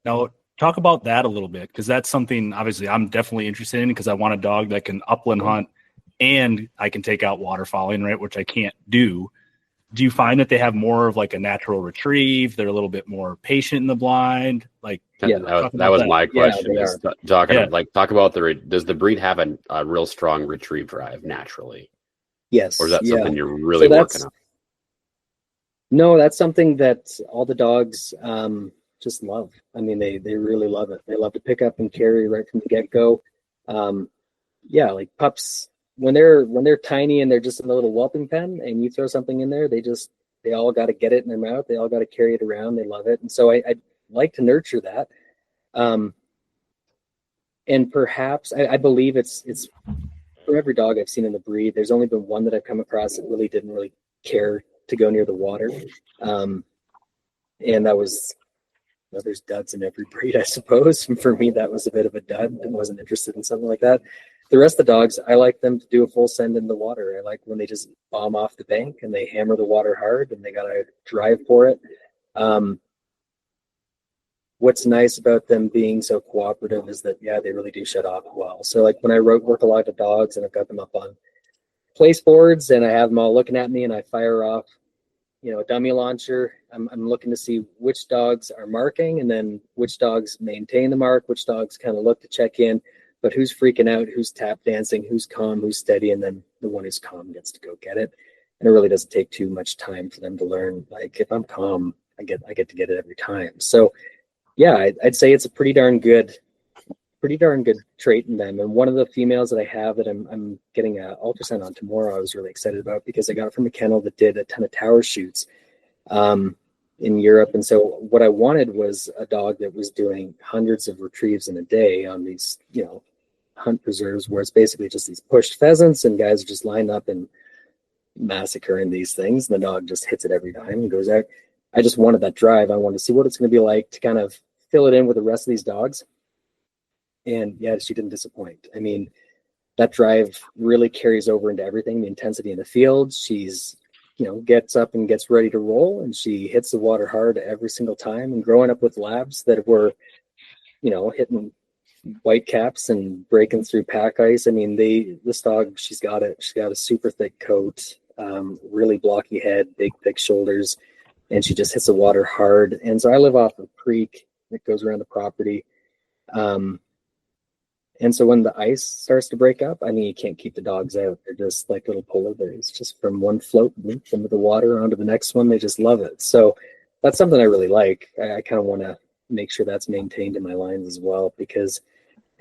Now, talk about that a little bit, because that's something obviously I'm definitely interested in, because I want a dog that can upland hunt and I can take out waterfowling, right, which I can't do. Do you find that they have more of like a natural retrieve? They're a little bit more patient in the blind. Like, that was my question. Talk about does the breed have a real strong retrieve drive naturally? Yes. Or is that something you're really working on? No, that's something that all the dogs just love. I mean, they really love it. They love to pick up and carry right from the get-go. Like pups, when they're tiny and they're just in a little whelping pen and you throw something in there, they all got to get it in their mouth. They all got to carry it around. They love it. And so I like to nurture that. And perhaps I believe it's for every dog I've seen in the breed, there's only been one that I've come across that really didn't really care to go near the water. And that was, there's duds in every breed, I suppose. And for me, that was a bit of a dud. I wasn't interested in something like that. The rest of the dogs, I like them to do a full send in the water. I like when they just bomb off the bank and they hammer the water hard and they got to drive for it. What's nice about them being so cooperative is that, they really do shut off well. So like when I work a lot of dogs and I've got them up on place boards and I have them all looking at me and I fire off, a dummy launcher, I'm looking to see which dogs are marking and then which dogs maintain the mark, which dogs kind of look to check in, but who's freaking out, who's tap dancing, who's calm, who's steady, and then the one who's calm gets to go get it. And it really doesn't take too much time for them to learn. Like if I'm calm, I get to get it every time. So yeah, I'd say it's a pretty darn good trait in them. And one of the females that I have that I'm getting an ultrasound on tomorrow, I was really excited about because I got it from a kennel that did a ton of tower shoots in Europe. And so what I wanted was a dog that was doing hundreds of retrieves in a day on these, hunt preserves where it's basically just these pushed pheasants and guys are just lined up and massacring these things. And the dog just hits it every time and goes out. I just wanted that drive. I wanted to see what it's going to be like to kind of fill it in with the rest of these dogs. And yeah, she didn't disappoint. I mean, that drive really carries over into everything, the intensity in the field. She's, gets up and gets ready to roll and she hits the water hard every single time. And growing up with labs that were, hitting white caps and breaking through pack ice. I mean, this dog, she's got a super thick coat, really blocky head, big, thick shoulders. And she just hits the water hard. And so I live off a creek that goes around the property. And so when the ice starts to break up, I mean, you can't keep the dogs out. They're just like little polar bears, just from one float into the water onto the next one. They just love it. So that's something I really like. I kind of want to make sure that's maintained in my lines as well, because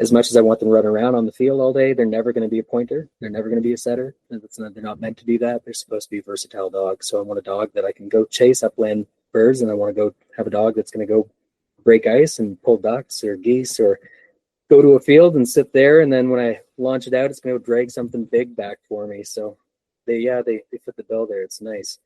as much as I want them running around on the field all day, they're never going to be a pointer. They're never going to be a setter. They're not meant to be that. They're supposed to be versatile dogs. So I want a dog that I can go chase upland birds, and I want to go have a dog that's going to go break ice and pull ducks or geese or go to a field and sit there. And then when I launch it out, it's going to drag something big back for me. So they fit the bill there. It's nice.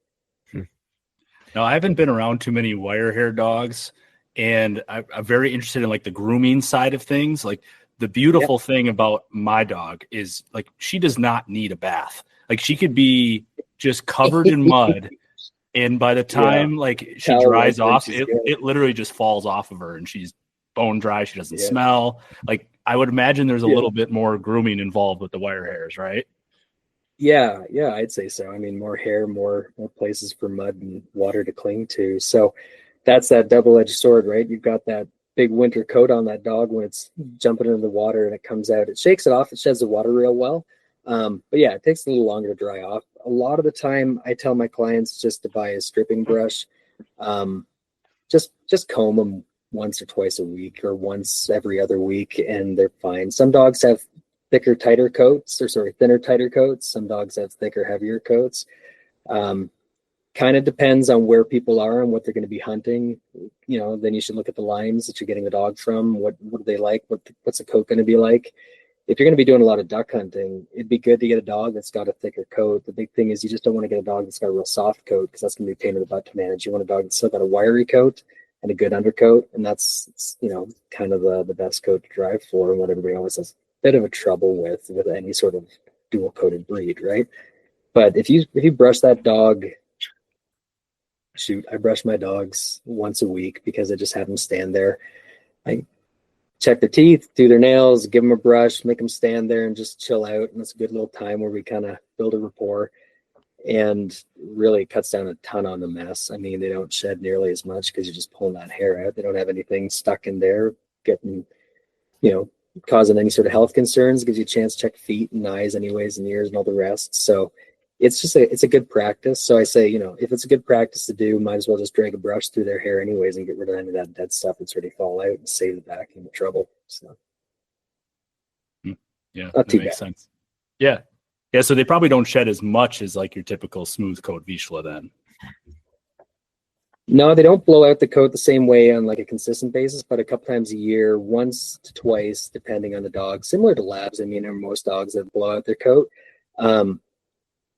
Now, I haven't been around too many wire hair dogs, and I'm very interested in like the grooming side of things. Like the beautiful thing about my dog is like, she does not need a bath. Like she could be just covered in mud. And by the time like she dries off, it literally just falls off of her and she's bone dry. She doesn't smell. Like I would imagine there's a little bit more grooming involved with the wire hairs, right? Yeah, I'd say so. I mean, more hair, more places for mud and water to cling to. So that's that double-edged sword, right? You've got that big winter coat on that dog when it's jumping into the water and it comes out. It shakes it off. It sheds the water real well. But yeah, it takes a little longer to dry off. A lot of the time I tell my clients just to buy a stripping brush. Just comb them once or twice a week or once every other week and they're fine. Some dogs have thinner, tighter coats. Some dogs have thicker, heavier coats. Kind of depends on where people are and what they're going to be hunting. Then you should look at the lines that you're getting the dog from. What do they like? What's the coat going to be like? if you're going to be doing a lot of duck hunting, it'd be good to get a dog that's got a thicker coat. The big thing is you just don't want to get a dog that's got a real soft coat, because that's going to be a pain in the butt to manage. You want a dog that's still got a wiry coat and a good undercoat, and that's, you know, kind of the best coat to drive for, and what everybody always has a bit of a trouble with any sort of dual coated breed, right? But if you brush that dog, I brush my dogs once a week because I just have them stand there. I check their teeth, do their nails, give them a brush, make them stand there and just chill out. And it's a good little time where we kind of build a rapport, and really cuts down a ton on the mess. I mean, they don't shed nearly as much because you're just pulling that hair out. They don't have anything stuck in there, getting, you know, causing any sort of health concerns. Gives you a chance to check feet and eyes anyways, and ears and all the rest. So it's just it's a good practice. So I say, you know, if it's a good practice to do, might as well just drag a brush through their hair anyways and get rid of any of that dead stuff that's already fall out and save the back in the trouble. So yeah, not too makes bad. sense. Yeah. Yeah. So they probably don't shed as much as like your typical smooth coat Vizsla then. No, they don't blow out the coat the same way on like a consistent basis, but a couple times a year, once to twice, depending on the dog, similar to labs. I mean, or most dogs that blow out their coat.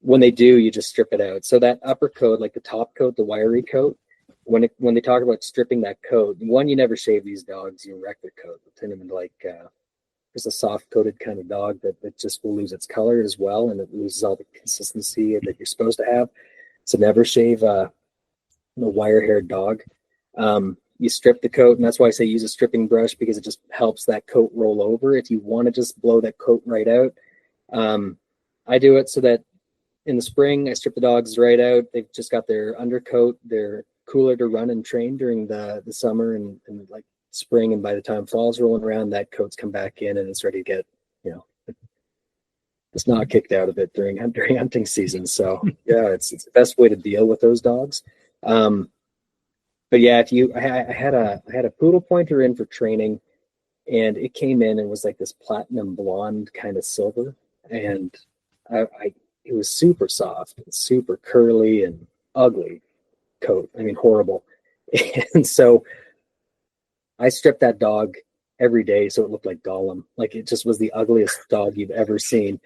When they do, you just strip it out. So that upper coat, like the top coat, the wiry coat, when they talk about stripping that coat, one, you never shave these dogs, you wreck their coat. They'll turn them into like just a soft coated kind of dog that just will lose its color as well, and it loses all the consistency that you're supposed to have. So never shave the wire-haired dog. You strip the coat, and that's why I say use a stripping brush, because it just helps that coat roll over. If you want to just blow that coat right out, I do it so that in the spring, I strip the dogs right out. They've just got their undercoat. They're cooler to run and train during the summer and like spring. And by the time fall's rolling around, that coat's come back in and it's ready to get, you know, it's not kicked out of it during hunting season. So yeah, it's the best way to deal with those dogs. But yeah, I had a poodle pointer in for training, and it came in and was like this platinum blonde kind of silver, and it was super soft and super curly and ugly coat. I mean, horrible. And so I stripped that dog every day so it looked like Gollum. Like, it just was the ugliest dog you've ever seen,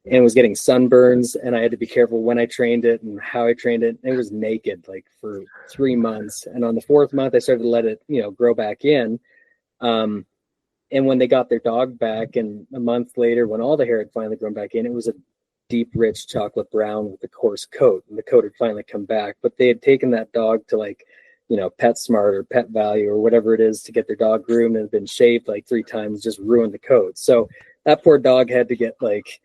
and was getting sunburns, and I had to be careful when I trained it and how I trained it. It was naked like for 3 months, and on the 4th month I started to let it, you know, grow back in. And when they got their dog back, and a month later when all the hair had finally grown back in, it was a deep, rich chocolate brown with a coarse coat, and the coat had finally come back. But they had taken that dog to, like, you know, PetSmart or Pet Value or whatever it is to get their dog groomed, and had been shaved like 3 times, just ruined the coat. So that poor dog had to get like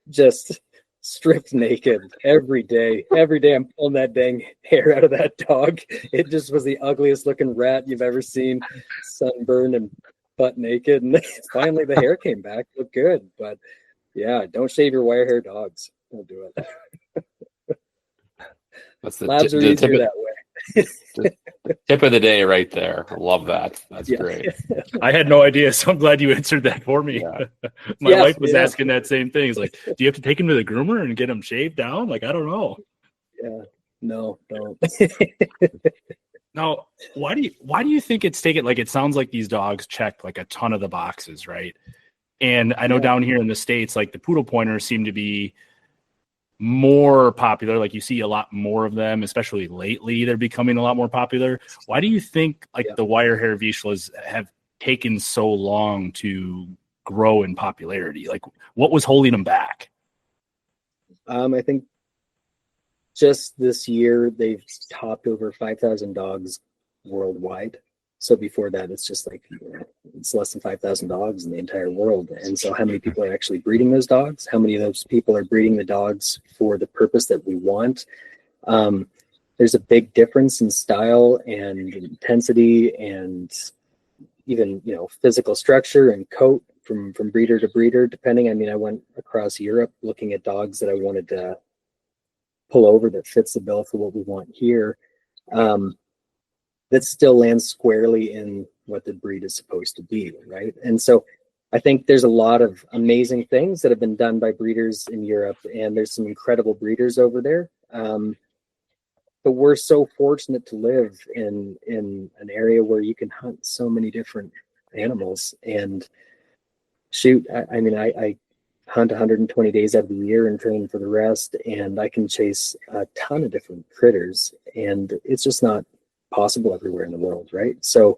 just stripped naked every day. Every day I'm pulling that dang hair out of that dog. It just was the ugliest looking rat you've ever seen, sunburned and butt naked. And finally the hair came back, looked good. But yeah, don't shave your wire hair dogs. Don't do it. That's Labs are easier that way. Tip of the day right there. I love that. That's great. I had no idea, so I'm glad you answered that for me. Yeah. My wife was asking that same thing. It's like, do you have to take him to the groomer and get him shaved down? Like, I don't know. Yeah. No, don't. Now, why do you think it's taken? Like, it sounds like these dogs check like a ton of the boxes, right? And I know down here in the States, like the poodle pointers seem to be more popular. Like, you see a lot more of them, especially lately. They're becoming a lot more popular. Why do you think like the Wirehaired Vizslas have taken so long to grow in popularity? Like, what was holding them back? I think just this year they've topped over 5,000 dogs worldwide. So before that, it's just like, you know, it's less than 5,000 dogs in the entire world. And so how many people are actually breeding those dogs? How many of those people are breeding the dogs for the purpose that we want? There's a big difference in style and intensity and even, you know, physical structure and coat from breeder to breeder, depending. I mean, I went across Europe looking at dogs that I wanted to pull over that fits the bill for what we want here. That still lands squarely in what the breed is supposed to be, right? And so I think there's a lot of amazing things that have been done by breeders in Europe, and there's some incredible breeders over there. But we're so fortunate to live in an area where you can hunt so many different animals, and shoot, I hunt 120 days out of the year and train for the rest, and I can chase a ton of different critters, and it's just not possible everywhere in the world, right? So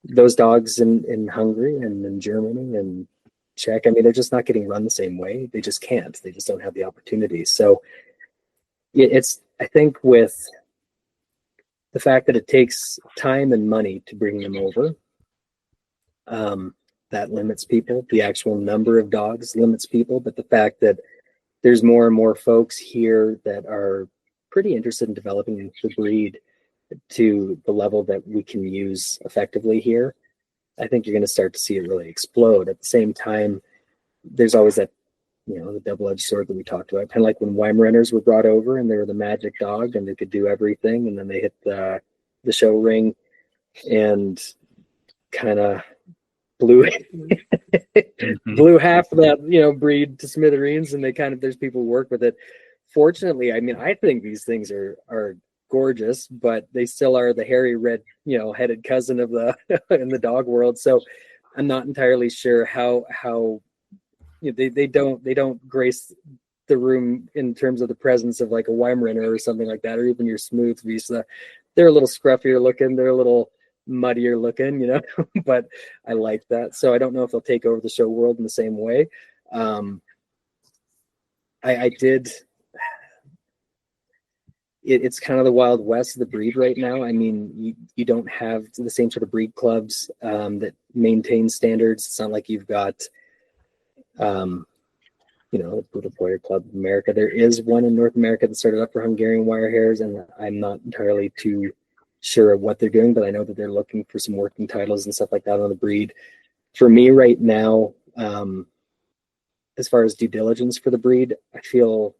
those dogs in Hungary and in Germany and Czech, I mean, they're just not getting run the same way. They just can't. They just don't have the opportunity. So it's, I think, with the fact that it takes time and money to bring them over, that limits people. The actual number of dogs limits people, but the fact that there's more and more folks here that are pretty interested in developing the breed to the level that we can use effectively here, I think you're going to start to see it really explode. At the same time, there's always that, the double-edged sword that we talked about. Kind of like when Weimaraners were brought over and they were the magic dog and they could do everything, and then they hit the show ring and kind of blew blew half of that breed to smithereens, and there's people who work with it. Fortunately, I mean, I think these things are gorgeous, but they still are the hairy red headed cousin of the in the dog world. So I'm not entirely sure how they don't grace the room in terms of the presence of like a Weimaraner or something like that, or even your smooth Vizsla. They're a little scruffier looking, they're a little muddier looking, but I like that. So I don't know if they'll take over the show world in the same way. I did. It's kind of the Wild West of the breed right now. I mean, you don't have the same sort of breed clubs that maintain standards. It's not like you've got, the Poodle Boyer Club of America. There is one in North America that started up for Hungarian Wirehairs, and I'm not entirely too sure of what they're doing, but I know that they're looking for some working titles and stuff like that on the breed. For me right now, as far as due diligence for the breed, I feel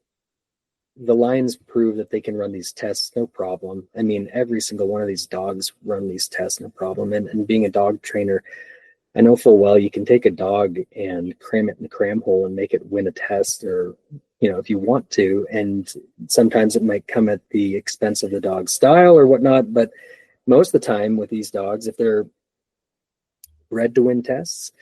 the lines prove that they can run these tests no problem. I mean, every single one of these dogs run these tests no problem. And being a dog trainer, I know full well you can take a dog and cram it in the cram hole and make it win a test, or if you want to, and sometimes it might come at the expense of the dog's style or whatnot, but most of the time with these dogs, if they're bred to win tests,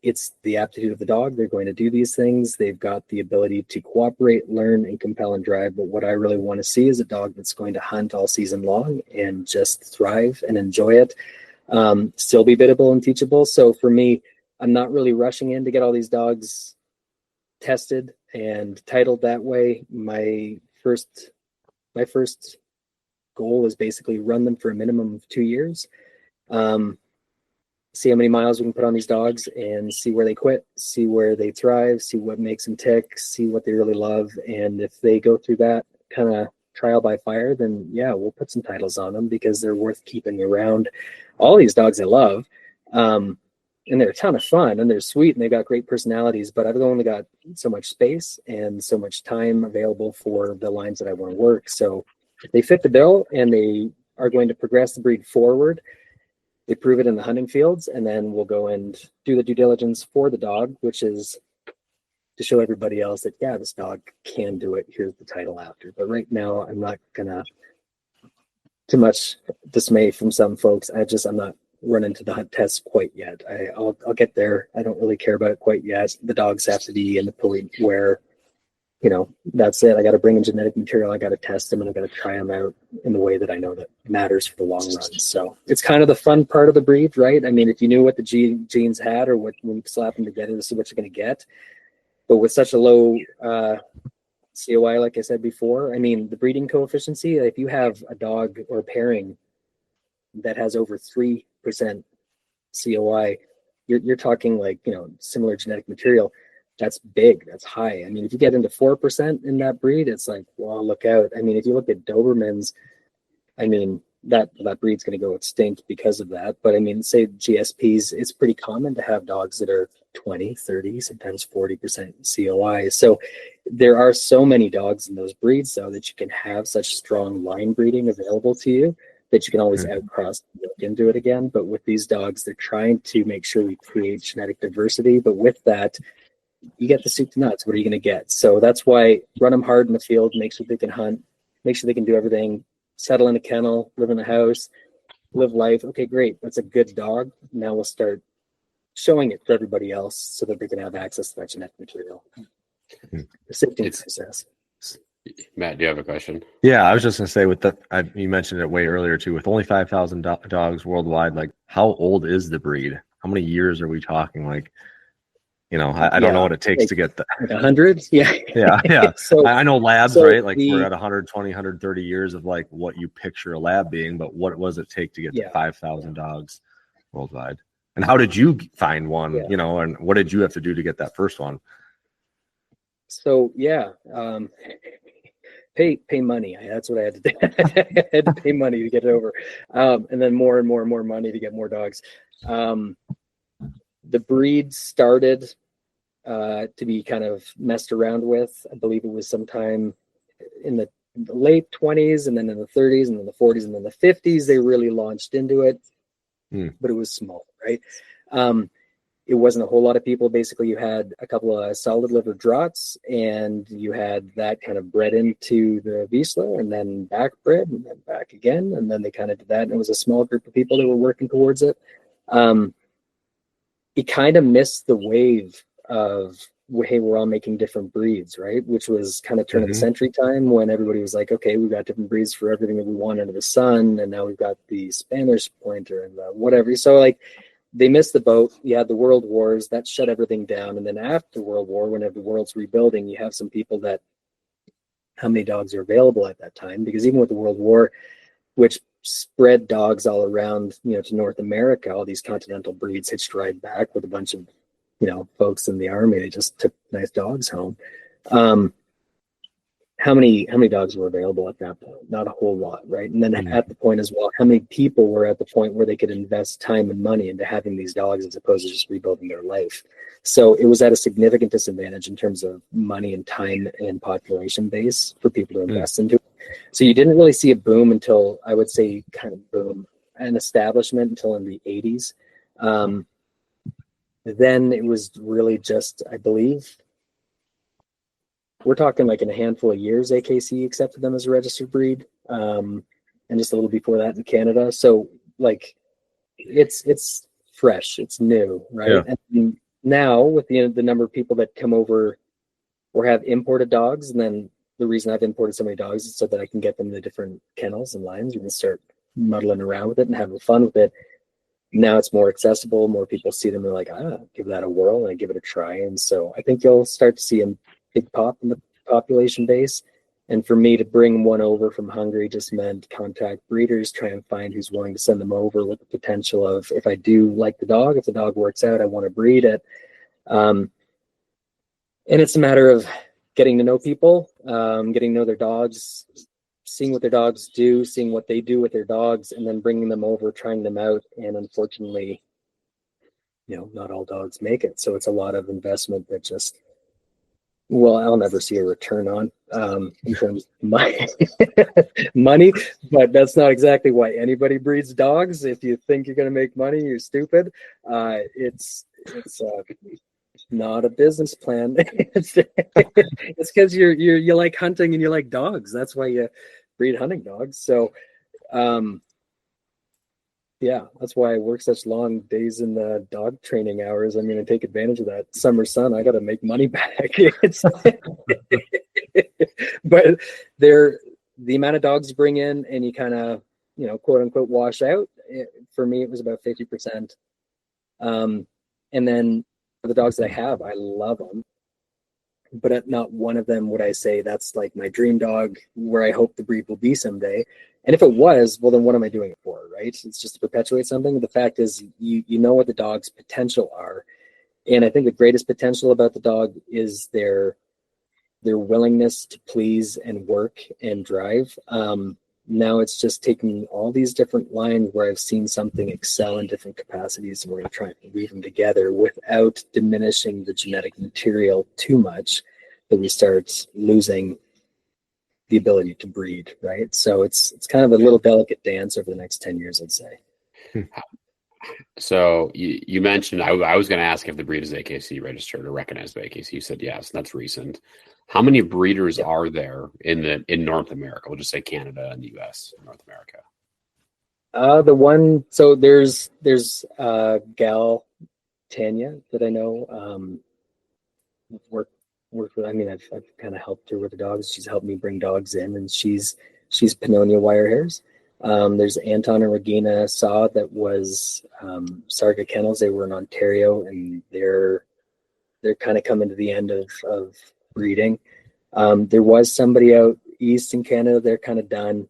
it's the aptitude of the dog. They're going to do these things. They've got the ability to cooperate, learn, and compel and drive. But what I really want to see is a dog that's going to hunt all season long and just thrive and enjoy it, still be biddable and teachable. So for me, I'm not really rushing in to get all these dogs tested and titled that way. My first goal is basically run them for a minimum of 2 years. See how many miles we can put on these dogs and see where they quit, see where they thrive, see what makes them tick, see what they really love. And if they go through that kind of trial by fire, then yeah, we'll put some titles on them because they're worth keeping around. All these dogs I love, and they're a ton of fun and they're sweet and they've got great personalities, but I've only got so much space and so much time available for the lines that I want to work. So if they fit the bill and they are going to progress the breed forward, they prove it in the hunting fields, and then we'll go and do the due diligence for the dog, which is to show everybody else that, yeah, this dog can do it. Here's the title after. But right now, I'm not gonna, too much dismay from some folks. I'm not running to the hunt test quite yet. I'll get there. I don't really care about it quite yet. The dogs have to be in the point where, that's it. I got to bring in genetic material. I got to test them and I got to try them out in the way that I know that matters for the long run. So it's kind of the fun part of the breed, right? I mean, if you knew what the genes had or when you slap them together, this is what you're going to get. But with such a low COI, like I said before, I mean, the breeding coefficient, if you have a dog or a pairing that has over 3% COI, you're talking like, similar genetic material. That's big. That's high. I mean, if you get into 4% in that breed, it's like, well, look out. I mean, if you look at Dobermans, I mean, that breed's going to go extinct because of that. But I mean, say GSPs, it's pretty common to have dogs that are 20, 30, sometimes 40% COI. So there are so many dogs in those breeds, though, that you can have such strong line breeding available to you that you can always outcross and look into it again. But with these dogs, they're trying to make sure we create genetic diversity. But with that, you get the soup to nuts. What are you going to get? So that's why run them hard in the field, make sure they can hunt, make sure they can do everything, settle in a kennel, live in a house, live life. Okay, great. That's a good dog. Now we'll start showing it for everybody else so that they can have access to that genetic material. The sifting process. Matt, do you have a question? Yeah, I was just gonna say with you mentioned it way earlier too. With only 5,000 dogs worldwide, like how old is the breed? How many years are we talking? Like, I don't know what it takes to get that. Like 100? Yeah. Yeah. So I know labs, so right? Like we're at 120, 130 years of like what you picture a lab being, but what does it take to get to 5,000 dogs worldwide? And how did you find one? And what did you have to do to get that first one? So pay money. That's what I had to do. I had to pay money to get it over, and then more and more and more money to get more dogs. The breed started to be kind of messed around with. I believe it was sometime in the late 20s, and then in the 30s, and then the 40s, and then the 50s. They really launched into it, but it was small, right? It wasn't a whole lot of people. Basically, you had a couple of solid liver draughts, and you had that kind of bred into the Vizsla, and then back bred, and then back again, and then they kind of did that. And it was a small group of people that were working towards it. It kind of missed the wave of, hey, we're all making different breeds, right? Which was kind of turn of the century time when everybody was like, okay, we've got different breeds for everything that we want under the sun, and now we've got the Spanish pointer and the whatever. So like, they missed the boat. You had the world wars that shut everything down. And then after World War, whenever the world's rebuilding, you have some people that, how many dogs are available at that time? Because even with the World War, which spread dogs all around, to North America, all these continental breeds hitched right back with a bunch of, folks in the army. They just took nice dogs home. How many dogs were available at that point? Not a whole lot, right? And then at the point as well, how many people were at the point where they could invest time and money into having these dogs as opposed to just rebuilding their life? So it was at a significant disadvantage in terms of money and time and population base for people to invest into it. So you didn't really see a boom until, I would say, kind of boom, an establishment until in the 80s. Then it was really just, I believe, we're talking like in a handful of years, AKC accepted them as a registered breed, and just a little before that in Canada. So like, it's fresh, it's new, right? Yeah. And now with the number of people that come over or have imported dogs, and then the reason I've imported so many dogs is so that I can get them in the different kennels and lines and start muddling around with it and having fun with it. Now it's more accessible. More people see them. They're like, give that a whirl and I give it a try. And so I think you'll start to see a big pop in the population base. And for me to bring one over from Hungary just meant contact breeders, try and find who's willing to send them over with the potential of, if I do like the dog, if the dog works out, I want to breed it. And it's a matter of getting to know people, getting to know their dogs, seeing what their dogs do, seeing what they do with their dogs, and then bringing them over, trying them out. And unfortunately, not all dogs make it. So it's a lot of investment that just, I'll never see a return on in terms of my money, but that's not exactly why anybody breeds dogs. If you think you're going to make money, you're stupid. It's not a business plan. It's because you like hunting and you like dogs. That's why you breed hunting dogs. So, that's why I work such long days in the dog training hours. I'm going to take advantage of that summer sun. I got to make money back. But the amount of dogs you bring in and you kind of, quote unquote, wash out. For me, it was about 50%. And then for the dogs that I have, I love them. But at not one of them would I say that's like my dream dog where I hope the breed will be someday. And if it was, well, then what am I doing it for, right? It's just to perpetuate something. The fact is, you know what the dog's potential are. And I think the greatest potential about the dog is their willingness to please and work and drive. Now it's just taking all these different lines where I've seen something excel in different capacities, and we're going to try and weave them together without diminishing the genetic material too much that we start losing the ability to breed, right? So it's kind of a little delicate dance over the next 10 years, I'd say. So you mentioned, I was going to ask if the breed is AKC registered or recognized by AKC. You said yes, and that's recent. How many breeders are there in North America? We'll just say Canada and the US, North America. There's gal Tanya that I know. Worked with. I mean, I've kind of helped her with the dogs. She's helped me bring dogs in, and she's Pannonia Wirehairs. There's Anton and Regina Saw that was Sarga Kennels. They were in Ontario, and they're kind of coming to the end of breeding. There was somebody out east in Canada. They're kind of done.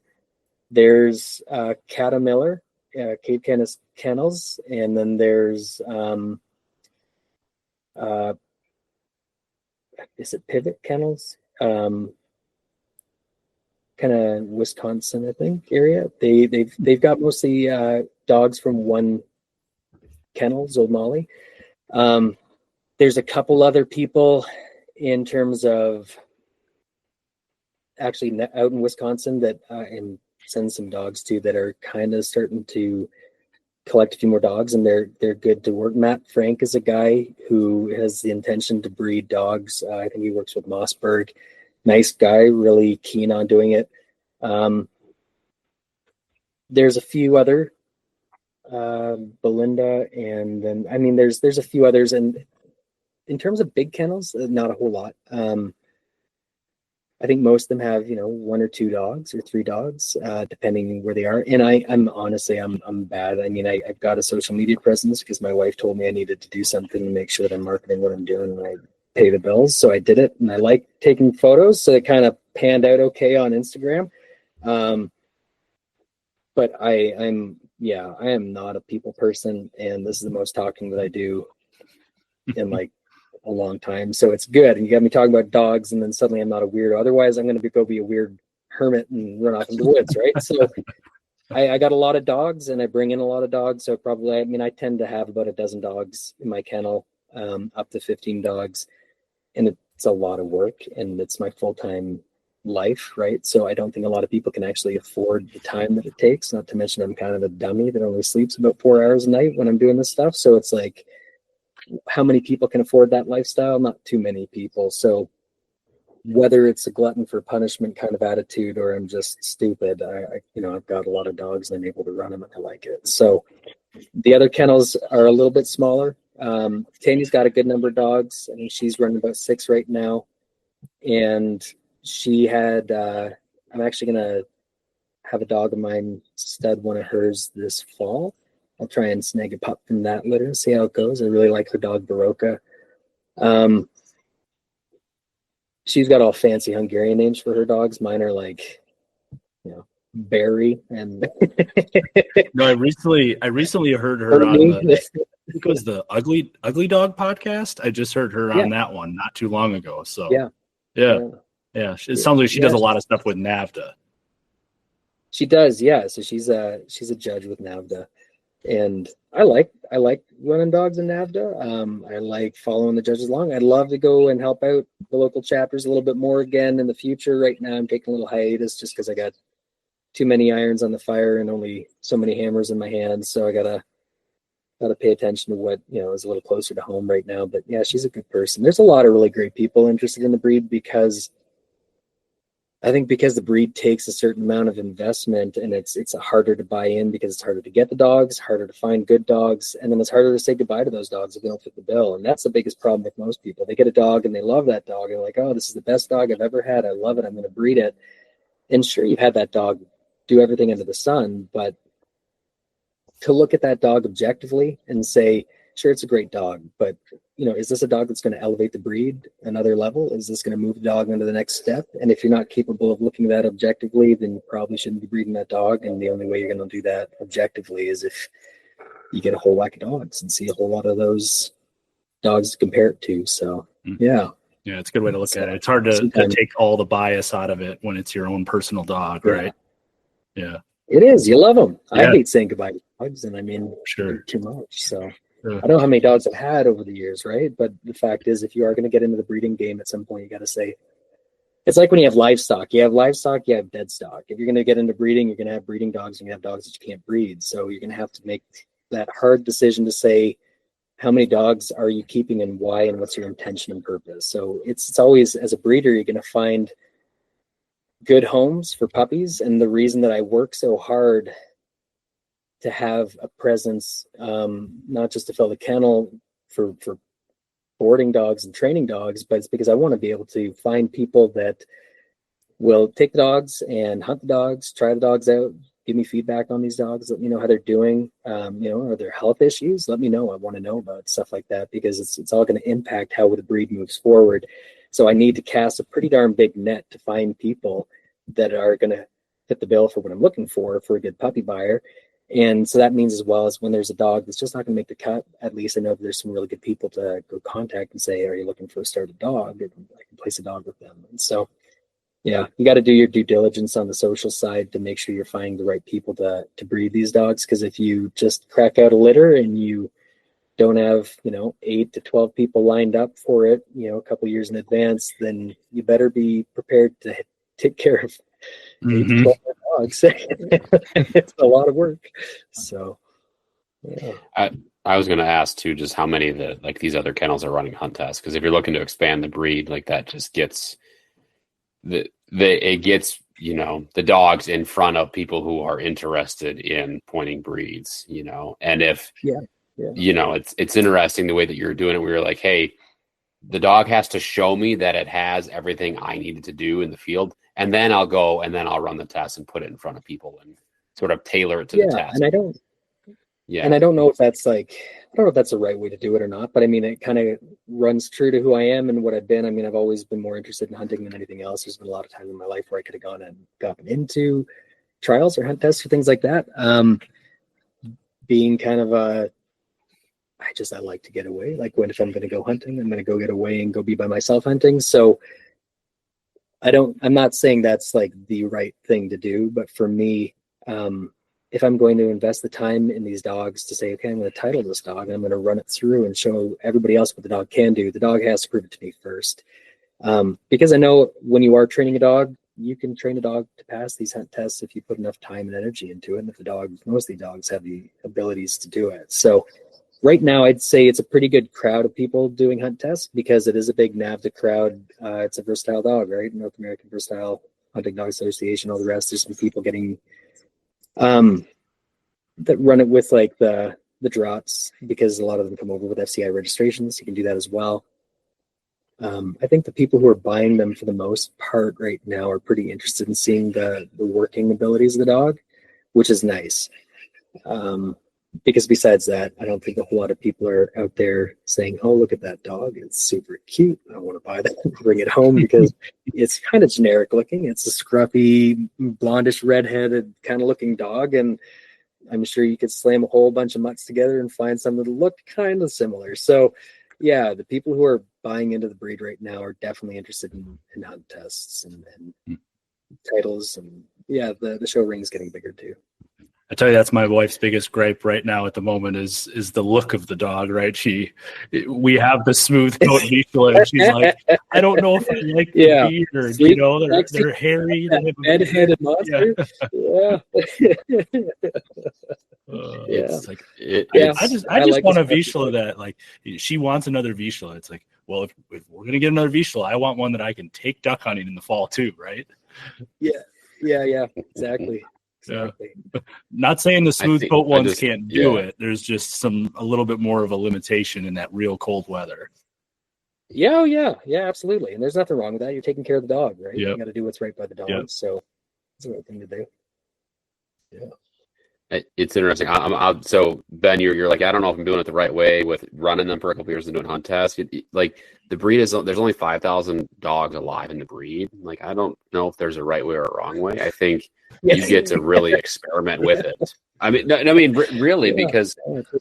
There's Cata Miller, Cape Canis Kennels, and then there's is it Pivot Kennels? Kind of Wisconsin, I think, area. They've got mostly dogs from one kennel, Old Molly. There's a couple other people in terms of actually out in Wisconsin that and send some dogs to that are kind of starting to collect a few more dogs, and they're good to work. Matt Frank is a guy who has the intention to breed dogs. I think he works with Mossberg. Nice guy, really keen on doing it. There's a few other Belinda, and then I mean there's a few others, and in terms of big kennels, not a whole lot. I think most of them have, one or two dogs or three dogs, depending where they are. And I'm honestly, I'm bad. I mean, I've got a social media presence because my wife told me I needed to do something to make sure that I'm marketing what I'm doing and I pay the bills. So I did it, and I like taking photos. So it kind of panned out okay on Instagram. But I am not a people person, and this is the most talking that I do in like a long time. So it's good. And you got me talking about dogs, and then suddenly I'm not a weirdo. Otherwise, I'm going to go be a weird hermit and run off into the woods, right? So I got a lot of dogs, and I bring in a lot of dogs. So probably, I tend to have about a dozen dogs in my kennel, up to 15 dogs. And it's a lot of work, and it's my full-time life, right? So I don't think a lot of people can actually afford the time that it takes, not to mention I'm kind of a dummy that only sleeps about 4 hours a night when I'm doing this stuff. So it's like, how many people can afford that lifestyle? Not too many people. So whether it's a glutton for punishment kind of attitude or I'm just stupid, I've got a lot of dogs and I'm able to run them and I like it. So the other kennels are a little bit smaller. Tanya's got a good number of dogs. I think she's running about 6 right now. And she had, I'm actually going to have a dog of mine stud one of hers this fall. I'll try and snag a pup from that litter and see how it goes. I really like her dog, Baroka. She's got all fancy Hungarian names for her dogs. Mine are like, Barry and. No, I recently heard her on I think it was the Ugly Dog podcast. I just heard her on that one not too long ago. So yeah. It sounds like she does a lot of stuff with NAVDA. She does, yeah. So she's a judge with NAVDA. And I like running dogs in NAVDA. I like following the judges along. I'd love to go and help out the local chapters a little bit more again in the future. Right now, I'm taking a little hiatus just because I got too many irons on the fire and only so many hammers in my hands. So I gotta pay attention to what is a little closer to home right now. But yeah, she's a good person. There's a lot of really great people interested in the breed because the breed takes a certain amount of investment, and it's harder to buy in because it's harder to get the dogs, harder to find good dogs, and then it's harder to say goodbye to those dogs if they don't fit the bill. And that's the biggest problem with most people. They get a dog and they love that dog. And they're like, oh, this is the best dog I've ever had. I love it. I'm going to breed it. And sure, you've had that dog do everything under the sun, but to look at that dog objectively and say, sure, it's a great dog, but is this a dog that's going to elevate the breed another level? Is this going to move the dog into the next step? And if you're not capable of looking at that objectively, then you probably shouldn't be breeding that dog. And the only way you're going to do that objectively is if you get a whole whack of dogs and see a whole lot of those dogs to compare it to. So, yeah. Yeah, it's a good way to look at it. It's hard to take all the bias out of it when it's your own personal dog, right? Yeah. It is. You love them. Yeah. I hate saying goodbye to dogs, and sure, too much. So. I don't know how many dogs I've had over the years, right? But the fact is, if you are going to get into the breeding game at some point, you got to say, it's like when you have livestock. You have livestock, you have dead stock. If you're going to get into breeding, you're going to have breeding dogs and you have dogs that you can't breed. So you're going to have to make that hard decision to say, how many dogs are you keeping and why, and what's your intention and purpose? So it's always, as a breeder, you're going to find good homes for puppies. And the reason that I work so hard to have a presence, not just to fill the kennel for boarding dogs and training dogs, but it's because I want to be able to find people that will take the dogs and hunt the dogs, try the dogs out, give me feedback on these dogs, let me know how they're doing. Are there health issues? Let me know. I want to know about stuff like that, because it's all going to impact how the breed moves forward. So I need to cast a pretty darn big net to find people that are going to fit the bill for what I'm looking for a good puppy buyer. And so that means, as well as when there's a dog that's just not going to make the cut, at least I know that there's some really good people to go contact and say, are you looking for a started dog? I can place a dog with them. And so, yeah, you got to do your due diligence on the social side to make sure you're finding the right people to breed these dogs. Because if you just crack out a litter and you don't have, 8 to 12 people lined up for it, a couple of years in advance, then you better be prepared to take care of 8 to 12 dogs. It's a lot of work. So, yeah. I was going to ask too, just how many these other kennels are running hunt tests. Because if you're looking to expand the breed, like that just gets the dogs in front of people who are interested in pointing breeds, and if, it's interesting the way that you're doing it. We were like, hey, the dog has to show me that it has everything I needed to do in the field. And then I'll go and then I'll run the test and put it in front of people and sort of tailor it to the test. And I don't know if that's the right way to do it or not, but I mean, it kind of runs true to who I am and what I've been. I mean, I've always been more interested in hunting than anything else. There's been a lot of times in my life where I could have gotten into trials or hunt tests or things like that. Being kind of I like to get away. Like if I'm going to go hunting, I'm going to go get away and go be by myself hunting. So I'm not saying that's like the right thing to do, but for me, if I'm going to invest the time in these dogs to say, okay, I'm going to title this dog and I'm going to run it through and show everybody else what the dog can do, the dog has to prove it to me first. Because I know when you are training a dog, you can train a dog to pass these hunt tests if you put enough time and energy into it. And if most of the dogs have the abilities to do it. So right now, I'd say it's a pretty good crowd of people doing hunt tests because it is a big NAVDA crowd. It's a versatile dog, right? North American Versatile Hunting Dog Association, all the rest. There's some people getting that run it with like the draughts, because a lot of them come over with FCI registrations. You can do that as well. I think the people who are buying them for the most part right now are pretty interested in seeing the working abilities of the dog, which is nice. Because besides that, I don't think a whole lot of people are out there saying, oh, look at that dog. It's super cute. I want to buy that and bring it home, because it's kind of generic looking. It's a scruffy, blondish, redheaded kind of looking dog. And I'm sure you could slam a whole bunch of mutts together and find some that look kind of similar. So yeah, the people who are buying into the breed right now are definitely interested in hunt tests and titles. And yeah, the show ring is getting bigger too. I tell you, that's my wife's biggest gripe right now at the moment is the look of the dog, right? We have the smooth coat Vizsla, and she's like, I don't know if I like the beard, they're hairy. They have red-headed monster. Yeah. It's like, I just want a Vizsla that, like, she wants another Vizsla. It's like, well, if we're going to get another Vizsla, I want one that I can take duck hunting in the fall too, right? Yeah, exactly. Exactly. Not saying the smooth coat ones can't do it. There's just a little bit more of a limitation in that real cold weather. Yeah, absolutely. And there's nothing wrong with that. You're taking care of the dog, right? Yep. You got to do what's right by the dog. Yep. So it's the right thing to do. Yeah. It's interesting. So Ben, you're like, I don't know if I'm doing it the right way with running them for a couple years and doing hunt tests. Like the breed there's only 5,000 dogs alive in the breed. Like, I don't know if there's a right way or a wrong way. I think you get to really experiment with it. I mean, really, because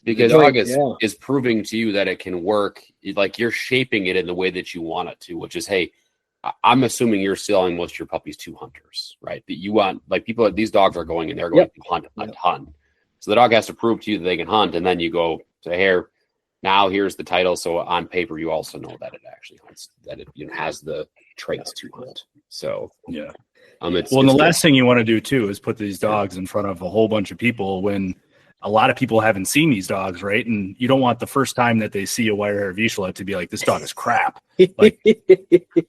dog is proving to you that it can work. Like, you're shaping it in the way that you want it to, which is, hey, I'm assuming you're selling most of your puppies to hunters, right? That you want, like, people, these dogs are going and they're going to hunt a ton. So the dog has to prove to you that they can hunt, and then you go to here. Now here's the title. So on paper, you also know that it actually hunts, that it has the traits to hunt. So yeah. The last thing you want to do too is put these dogs in front of a whole bunch of people when a lot of people haven't seen these dogs, right? And you don't want the first time that they see a Wirehaired Vizsla to be like, this dog is crap. Like,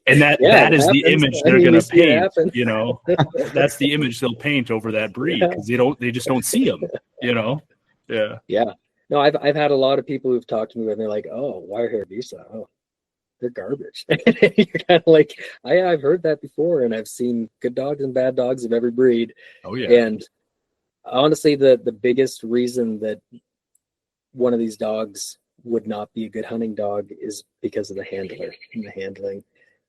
and that is the image they're going to paint. That's the image they'll paint over that breed because they just don't see them. Yeah. Yeah. No, I've had a lot of people who've talked to me and they're like, "Oh, Wirehaired Vizslas, oh, they're garbage." You're kind of like, I've heard that before, and I've seen good dogs and bad dogs of every breed. Oh yeah. And honestly, the biggest reason that one of these dogs would not be a good hunting dog is because of the handler and the handling.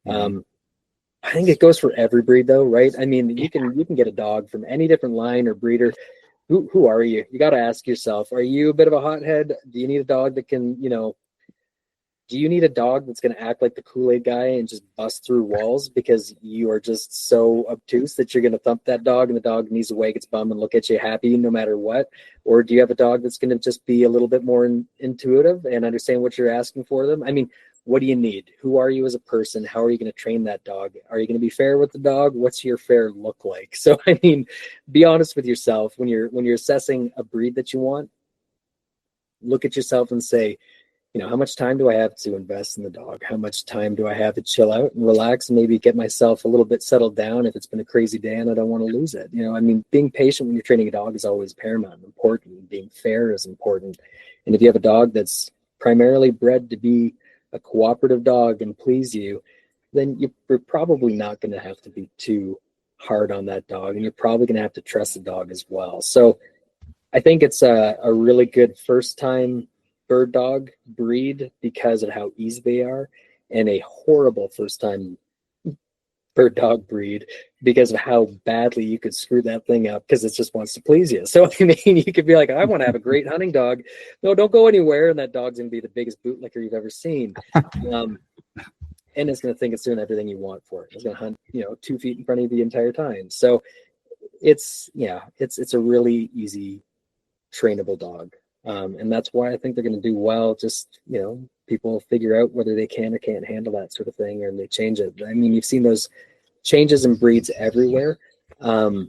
I think it goes for every breed though, right? I mean, you can get a dog from any different line or breeder. Who are you? You got to ask yourself, are you a bit of a hothead? Do you need a dog that can, do you need a dog that's going to act like the Kool-Aid guy and just bust through walls because you are just so obtuse that you're going to thump that dog and the dog needs to wag its bum and look at you happy no matter what? Or do you have a dog that's going to just be a little bit more intuitive and understand what you're asking for them? I mean, what do you need? Who are you as a person? How are you going to train that dog? Are you going to be fair with the dog? What's your fair look like? So, I mean, be honest with yourself when you're assessing a breed that you want. Look at yourself and say, how much time do I have to invest in the dog? How much time do I have to chill out and relax and maybe get myself a little bit settled down if it's been a crazy day and I don't want to lose it? I mean, being patient when you're training a dog is always paramount and important. Being fair is important. And if you have a dog that's primarily bred to be a cooperative dog and please you, then you're probably not going to have to be too hard on that dog, and you're probably going to have to trust the dog as well. So I think it's a really good first time bird dog breed because of how easy they are, and a horrible first time bird dog breed because of how badly you could screw that thing up because it just wants to please you. So, I mean, you could be like, I want to have a great hunting dog. No, don't go anywhere. And that dog's going to be the biggest bootlicker you've ever seen. And it's going to think it's doing everything you want for it. It's going to hunt, 2 feet in front of you the entire time. So it's a really easy trainable dog. And that's why I think they're going to do well. Just, people figure out whether they can or can't handle that sort of thing, and they change it. I mean, you've seen those changes in breeds everywhere. Even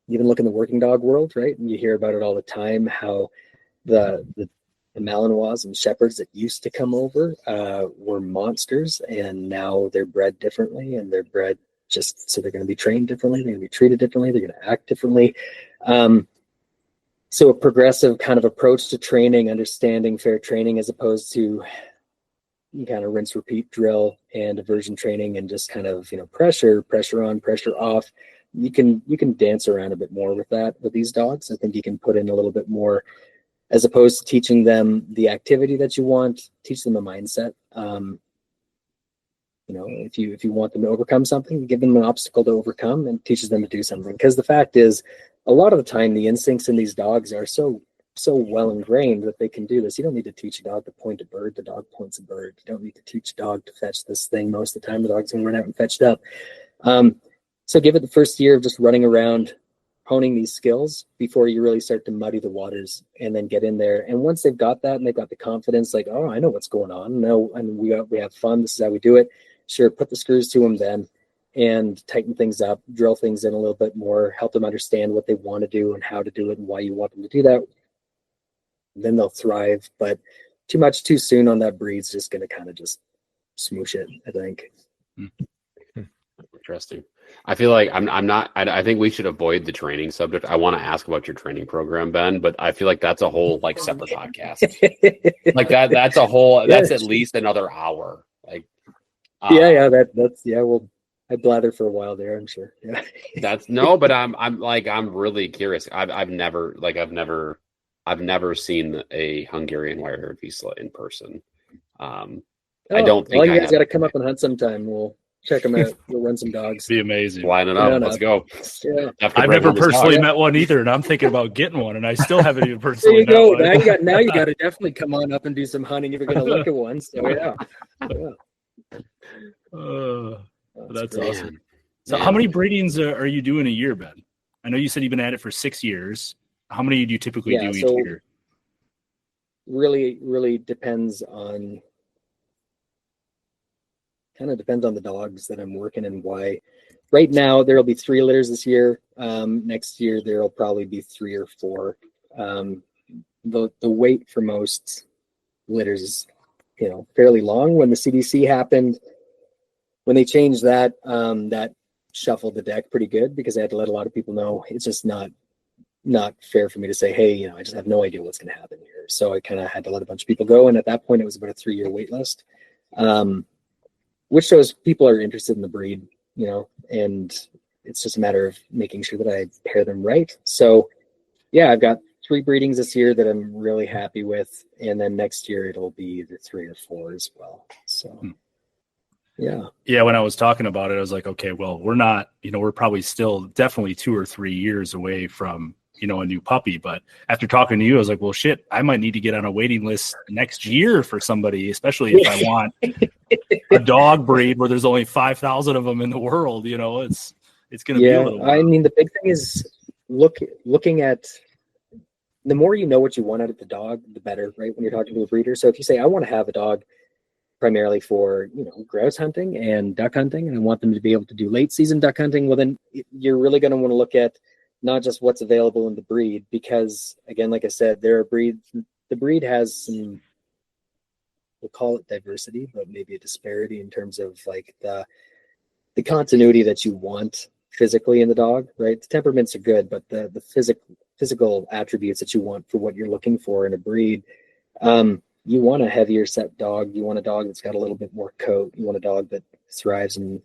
look in the working dog world, right? And you hear about it all the time, how the Malinois and Shepherds that used to come over were monsters, and now they're bred differently, and they're bred just so they're going to be trained differently. They're going to be treated differently. They're going to act differently. So a progressive kind of approach to training, understanding fair training, as opposed to kind of rinse, repeat drill and aversion training and just kind of, pressure on, pressure off. You can dance around a bit more with that with these dogs. I think you can put in a little bit more, as opposed to teaching them the activity that you want, teach them a mindset. If you want them to overcome something, you give them an obstacle to overcome and teaches them to do something. Because the fact is, a lot of the time, the instincts in these dogs are so well ingrained that they can do this. You don't need to teach a dog to point a bird. The dog points a bird. You don't need to teach a dog to fetch this thing. Most of the time, the dog's going to run out and fetch it up. So give it the first year of just running around, honing these skills before you really start to muddy the waters, and then get in there. And once they've got that and they've got the confidence, like, oh, I know what's going on. No, and we have fun. This is how we do it. Sure, put the screws to them then, and tighten things up, drill things in a little bit more, help them understand what they want to do and how to do it and why you want them to do that. Then they'll thrive. But too much too soon on that breed's just going to kind of just smoosh it, I think. Interesting. I feel like I think we should avoid the training subject. I want to ask about your training program, Ben, but I feel like that's a whole separate podcast. That's at least another hour. Well, I blather for a while there, I'm sure. Yeah. But I'm really curious. I've never seen a Hungarian Wirehaired Vizslas in person. I don't think you guys got to come up and hunt sometime. We'll check them out. We'll run some dogs. Be amazing. Line it up. Let's go. Yeah. I've never personally met one either, and I'm thinking about getting one, and I still haven't even personally met one. Now you got to definitely come on up and do some hunting if you're going to look at one. So yeah. That's awesome. So how many breedings are you doing a year, Ben? I know you said you've been at it for 6 years. How many do you typically do each year? Really depends on the dogs that I'm working and why. Right now, there'll be 3 litters this year. Next year, there'll probably be 3 or 4. The wait for most litters is, fairly long. When the CDC happened, when they changed that, that shuffled the deck pretty good because they had to let a lot of people know it's just not not fair for me to say, hey, I just have no idea what's going to happen here. So I kind of had to let a bunch of people go. And at that point, it was about a 3-year wait list, which shows people are interested in the breed, and it's just a matter of making sure that I pair them right. So yeah, I've got 3 breedings this year that I'm really happy with. And then next year it'll be the 3 or 4 as well. So yeah. When I was talking about it, I was like, okay, well, we're not, we're probably still definitely 2 or 3 years away from, a new puppy. But after talking to you, I was like, well, shit, I might need to get on a waiting list next year for somebody, especially if I want a dog breed where there's only 5,000 of them in the world. It's going to be a little while. I mean, the big thing is looking at, the more you know what you want out of the dog, the better, right? When you're talking to a breeder. So if you say, I want to have a dog primarily for, grouse hunting and duck hunting, and I want them to be able to do late season duck hunting, well, then you're really going to want to look at not just what's available in the breed, because again, like I said, the breed has some, we'll call it diversity, but maybe a disparity in terms of like the continuity that you want physically in the dog, right? The temperaments are good, but the physical attributes that you want for what you're looking for in a breed, you want a heavier set dog. You want a dog that's got a little bit more coat. You want a dog that thrives and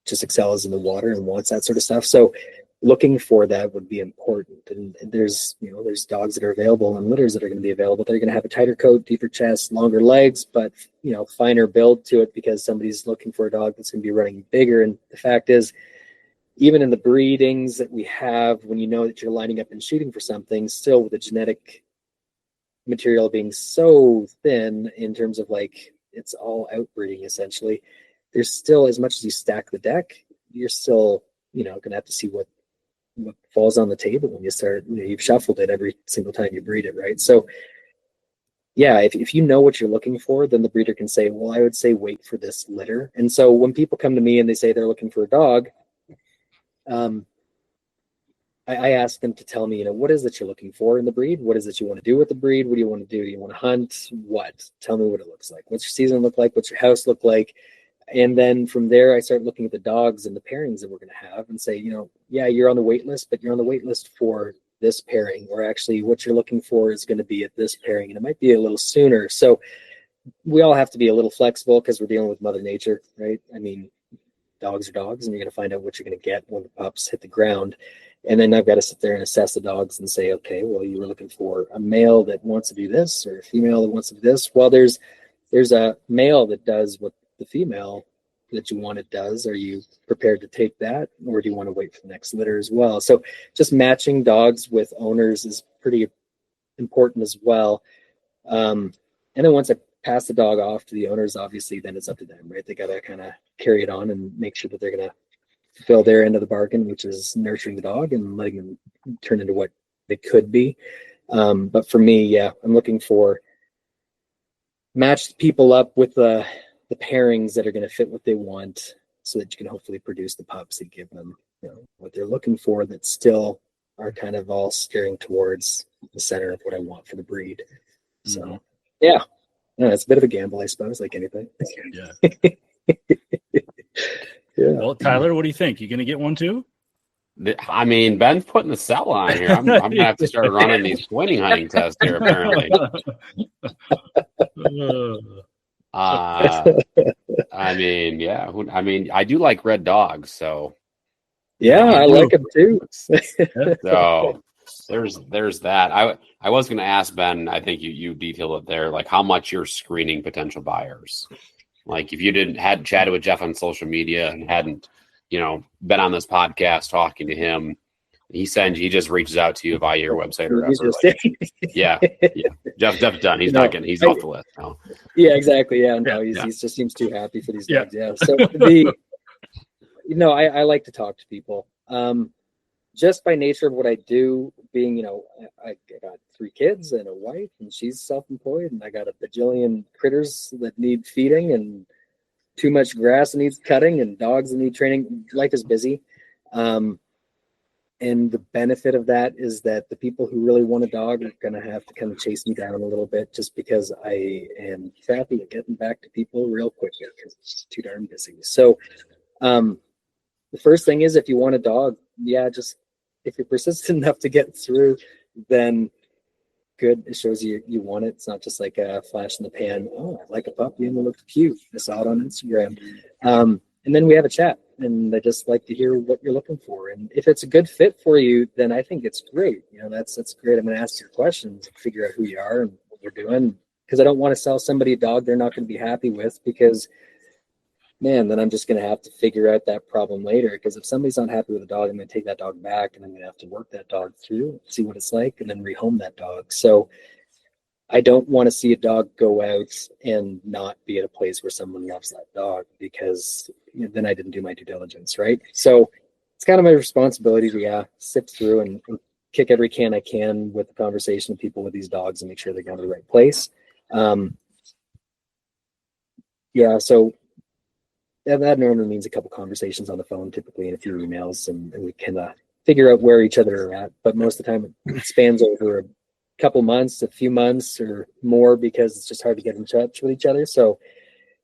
just excels in the water and wants that sort of stuff. So looking for that would be important. And there's dogs that are available and litters that are going to be available. They're going to have a tighter coat, deeper chest, longer legs, but finer build to it because somebody's looking for a dog that's going to be running bigger. And the fact is, even in the breedings that we have, when you know that you're lining up and shooting for something, still with the genetic material being so thin in terms of like it's all outbreeding essentially, there's still, as much as you stack the deck, you're still gonna have to see what falls on the table when you start. You've shuffled it every single time you breed it, right? So yeah, if you know what you're looking for, then the breeder can say, well, I would say wait for this litter. And so when people come to me and they say they're looking for a dog, I ask them to tell me, what is it you're looking for in the breed? What is it you want to do with the breed? What do you want to do? Do you want to hunt? What? Tell me what it looks like. What's your season look like? What's your house look like? And then from there, I start looking at the dogs and the pairings that we're going to have and say, yeah, you're on the wait list, but you're on the wait list for this pairing, or actually what you're looking for is going to be at this pairing, and it might be a little sooner. So we all have to be a little flexible because we're dealing with Mother Nature, right? I mean, dogs are dogs, and you're going to find out what you're going to get when the pups hit the ground. And then I've got to sit there and assess the dogs and say, okay, well, you were looking for a male that wants to do this or a female that wants to do this. Well, there's a male that does what the female that you want it does. Are you prepared to take that, or do you want to wait for the next litter as well? So just matching dogs with owners is pretty important as well. And then once I pass the dog off to the owners, obviously then it's up to them, right? They got to kind of carry it on and make sure that they're going to fulfill their end of the bargain, which is nurturing the dog and letting them turn into what they could be. But for me, yeah, I'm looking for match people up with the pairings that are going to fit what they want, so that you can hopefully produce the pups that give them what they're looking for, that still are kind of all steering towards the center of what I want for the breed. So yeah, it's a bit of a gamble, I suppose, like anything. Yeah. Yeah. Well, Tyler, what do you think? You going to get one too? I mean, Ben's putting the sell on here. I'm going to have to start running these pointing hunting tests here, apparently. I mean, yeah. I mean, I do like red dogs, so. Yeah, I like them too. So there's that. I was going to ask Ben, I think you detailed it there, like how much you're screening potential buyers. Like if you hadn't chatted with Jeff on social media and hadn't, been on this podcast talking to him, he just reaches out to you via your website or whatever. Yeah. Jeff done. He's not getting. He's off the list now. Yeah, exactly. Yeah, no, he just seems too happy for these dogs. Yeah. So I like to talk to people. Just by nature of what I do, being, I got 3 kids and a wife, and she's self-employed, and I got a bajillion critters that need feeding, and too much grass that needs cutting, and dogs that need training. Life is busy. And the benefit of that is that the people who really want a dog are going to have to kind of chase me down a little bit, just because I am crappy at getting back to people real quickly because it's too darn busy. So the first thing is, if you want a dog, just if you're persistent enough to get through, then good. It shows you want it. It's not just like a flash in the pan. Oh, I like a puppy and it looks cute. I saw it on Instagram. And then we have a chat, and I just like to hear what you're looking for. And if it's a good fit for you, then I think it's great. That's great. I'm going to ask your questions, figure out who you are and what you're doing, because I don't want to sell somebody a dog they're not going to be happy with, because man, then I'm just going to have to figure out that problem later. Because if somebody's not happy with a dog, I'm going to take that dog back, and I'm going to have to work that dog through, see what it's like, and then rehome that dog. So I don't want to see a dog go out and not be at a place where someone loves that dog, because then I didn't do my due diligence, right? So it's kind of my responsibility to sift through and kick every can I can with the conversation of people with these dogs and make sure they go to the right place. So that normally means a couple conversations on the phone, typically, and a few emails, and we can figure out where each other are at. But most of the time it spans over a couple months, a few months or more, because it's just hard to get in touch with each other. So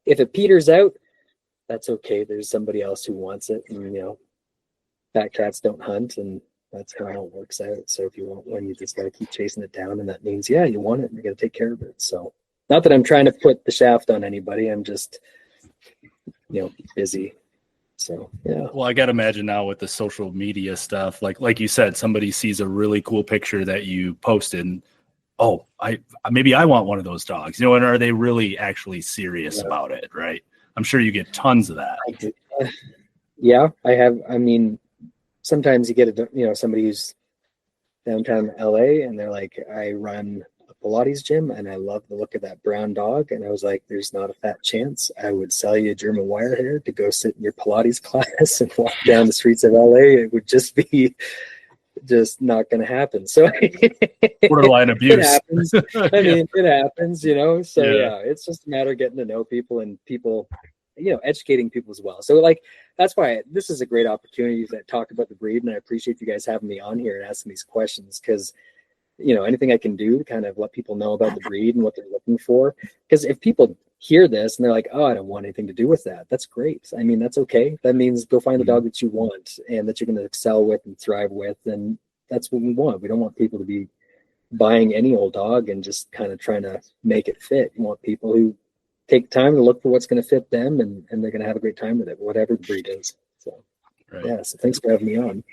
if it peters out, that's okay. There's somebody else who wants it, and fat cats don't hunt, and that's kind of how it works out. So if you want one, you just got to keep chasing it down, and that means you want it, and you got to take care of it. So not that I'm trying to put the shaft on anybody, I'm just busy. So Well, I got to imagine now with the social media stuff, like you said, somebody sees a really cool picture that you posted, and maybe I want one of those dogs, and are they really actually serious about it, right? I'm sure you get tons of that. I have. I mean, sometimes you get somebody who's downtown LA, and they're like, I run a Pilates gym and I love the look of that brown dog. And I was like, there's not a fat chance I would sell you a German Wirehair to go sit in your Pilates class and walk down the streets of LA. It would just be not going to happen. So borderline abuse. It happens. I mean, it happens, so it's just a matter of getting to know people, and people, educating people as well. So that's why this is a great opportunity to talk about the breed. And I appreciate you guys having me on here and asking these questions, because anything I can do to kind of let people know about the breed and what they're looking for. Because if people hear this and they're like, oh, I don't want anything to do with that, that's great. I mean, that's okay. That means go find the dog that you want and that you're going to excel with and thrive with. And that's what we want. We don't want people to be buying any old dog and just kind of trying to make it fit. You want people who take time to look for what's going to fit them, and they're going to have a great time with it, whatever the breed is. So, so thanks for having me on.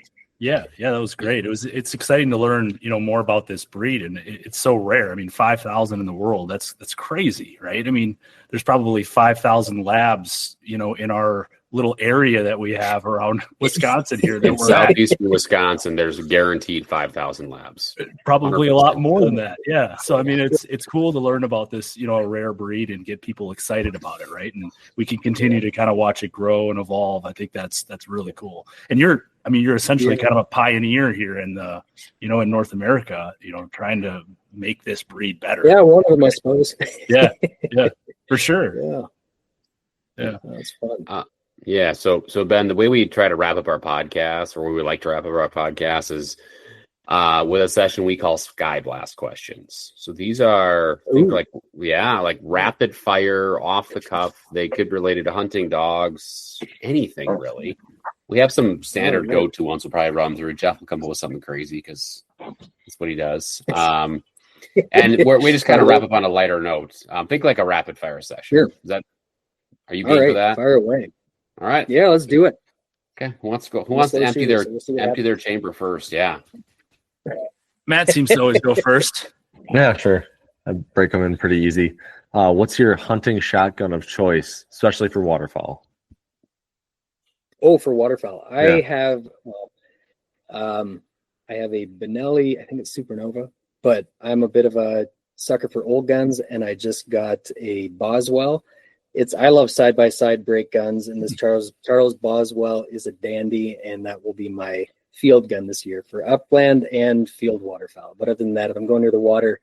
Yeah, that was great. It's exciting to learn, more about this breed, and it's so rare. I mean, 5,000 in the world, that's crazy, right? I mean, there's probably 5,000 labs, in our little area that we have around Wisconsin here. In southeastern Wisconsin, there's guaranteed 5,000 labs. Probably a lot more than that. Yeah. So, I mean, it's cool to learn about this, a rare breed, and get people excited about it, right? And we can continue to kind of watch it grow and evolve. I think that's really cool. And you're essentially kind of a pioneer here in in North America, trying to make this breed better. Yeah, one of them, I suppose. yeah, for sure. Yeah, that's fun. So Ben, the way we try to wrap up our podcast, or we would like to wrap up our podcast, is with a session we call Sky Blast questions. So these are like rapid fire, off the cuff. They could be related to hunting dogs, anything really. We have some standard go-to ones we'll probably run through. Jeff will come up with something crazy because that's what he does. And we just kind of wrap up on a lighter note. Think like a rapid fire session. Sure. Are you game for that? Fire away. All right. Yeah, let's do it. Okay. Who wants to go? Who wants to empty their chamber first? Yeah. Matt seems to always go first. Yeah, sure. I break them in pretty easy. What's your hunting shotgun of choice, especially for waterfowl? Oh, for waterfowl, I have a Benelli. I think it's Supernova, but I'm a bit of a sucker for old guns, and I just got a Boswell. I love side-by-side brake guns, and this Charles Boswell is a dandy, and that will be my field gun this year for upland and field waterfowl. But other than that, if I'm going near the water,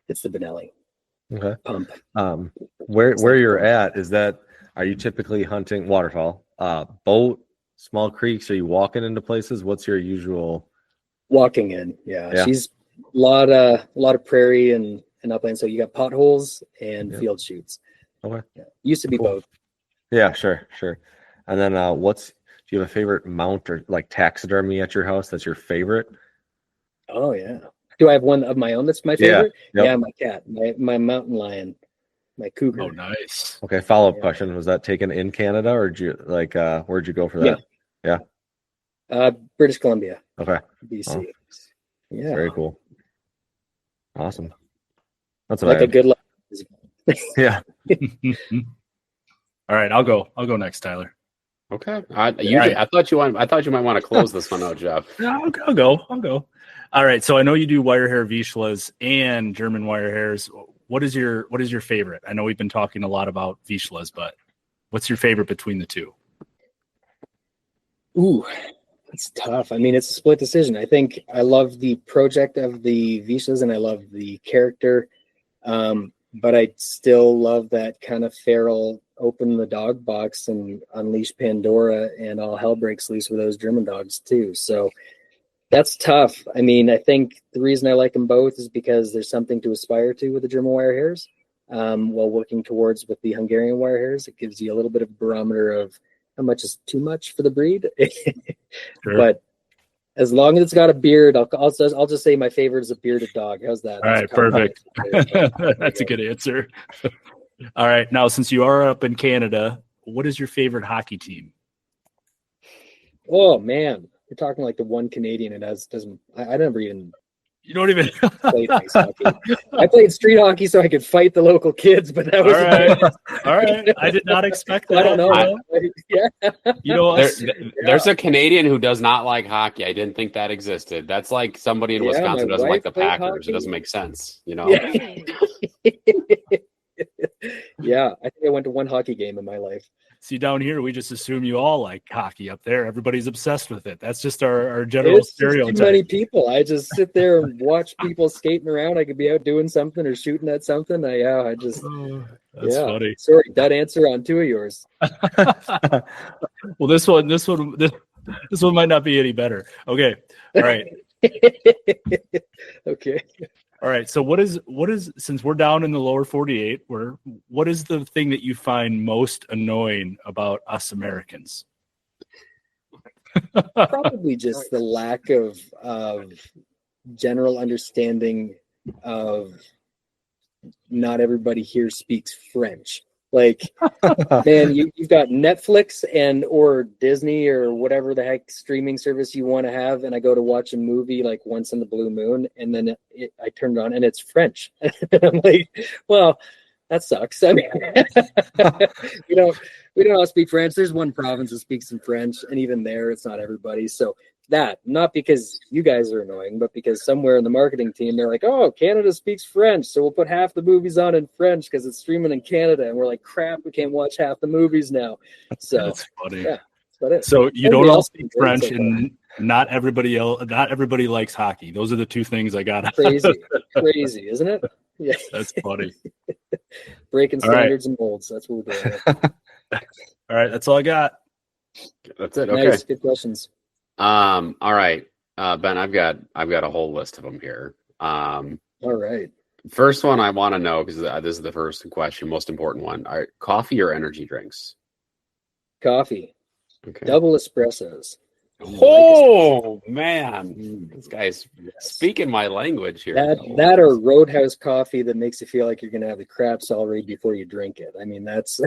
it's the Benelli. Okay. Pump. Where you're at, are you typically hunting waterfowl? Boat, small creeks? Are you walking into places? What's your usual? Walking in, yeah. She's a lot of prairie and upland. So you got potholes and field shoots. Okay. Yeah. Used to be both. Yeah, sure. And then do you have a favorite mount or like taxidermy at your house that's your favorite? Oh yeah. Do I have one of my own that's my Yeah. favorite? Yep. Yeah, my cat, my mountain lion, my cougar. Oh, nice. Okay, follow-up Yeah. question. Was that taken in Canada or did you like where'd you go for that? British Columbia, Okay. BC. Oh. Yeah. Very cool. Awesome. That's what Like a good luck. Yeah. All right, I'll go next, Tyler. Okay. I thought you might want to close this one out, Jeff. No, I'll go. All right. So I know you do Wirehaired Vizslas and German Wirehairs. What is your favorite? I know we've been talking a lot about Vizslas, but what's your favorite between the two? Ooh, that's tough. I mean, it's a split decision. I think I love the project of the Vizslas and I love the character. But I still love that kind of feral, open the dog box and unleash Pandora and all hell breaks loose with those German dogs too. So that's tough. I mean, I think the reason I like them both is because there's something to aspire to with the German Wirehairs. While working towards with the Hungarian Wirehairs, it gives you a little bit of a barometer of how much is too much for the breed. Sure. But as long as it's got a beard, I'll just say my favorite is a bearded dog. How's that? All right, perfect. That's a good answer. All right, now since you are up in Canada, what is your favorite hockey team? Oh man, you're talking like the one Canadian it doesn't. I never even. You don't even played ice hockey. I played street hockey so I could fight the local kids, but that was all right. I did not expect that. I don't know. You know, There's a Canadian who does not like hockey. I didn't think that existed. That's like somebody in Wisconsin who doesn't like the Packers. Hockey. It doesn't make sense, you know. Yeah, I think I went to one hockey game in my life. See, down here, we just assume you all like hockey. Up there, everybody's obsessed with it. That's just our general stereotype. Too many people. I just sit there and watch people skating around. I could be out doing something or shooting at something. That's funny. Sorry, that answer on two of yours. Well, this one might not be any better. Okay. All right. Okay. All right. So what is since we're down in the lower 48, what is the thing that you find most annoying about us Americans? Probably just the lack of general understanding of not everybody here speaks French. Like, man, you've got Netflix or Disney or whatever the heck streaming service you want to have, and I go to watch a movie like once in the blue moon, and then I turn it on and it's French. And I'm like, well, that sucks. I mean, we don't all speak French. There's one province that speaks some French, and even there, it's not everybody. So that, not because you guys are annoying, but because somewhere in the marketing team, they're like, oh, Canada speaks French, so we'll put half the movies on in French because it's streaming in Canada. And we're like, crap, we can't watch half the movies now. So that's funny. Yeah, that's about it. So you Everybody don't all else speak is great French, so and not everybody likes hockey. Those are the two things I got. Crazy, isn't it? Yeah, that's funny. Breaking standards and molds. That's what we're doing. All right, that's all I got. That's it. Okay. Nice, good questions. All right, Ben, I've got a whole list of them here. All right. First one I want to know, because this is the first question, most important one. Are coffee or energy drinks? Coffee. Okay. Double espressos. Oh man, this guy's speaking my language here. That or Roadhouse coffee that makes you feel like you're gonna have the crap celery before you drink it. I mean, that's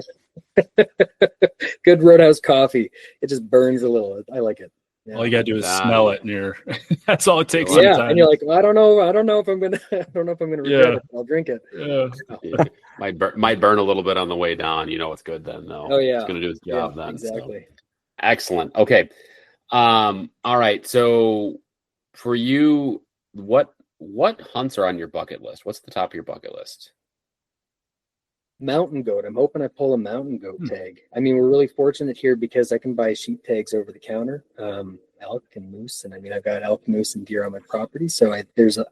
good Roadhouse coffee. It just burns a little. I like it. Yeah. All you gotta do is smell it, and that's all it takes. Yeah, sometimes. and you're like, well, I don't know if I'm gonna regret it. I'll drink it. Yeah. Might burn a little bit on the way down. You know it's good then, though. Oh yeah, it's gonna do its job then. Exactly. So. Excellent. Okay. All right. So for you, what hunts are on your bucket list? What's the top of your bucket list? Mountain goat. I'm hoping I pull a mountain goat tag. I mean, we're really fortunate here because I can buy sheep tags over the counter, elk and moose, and I mean, I've got elk, moose, and deer on my property. So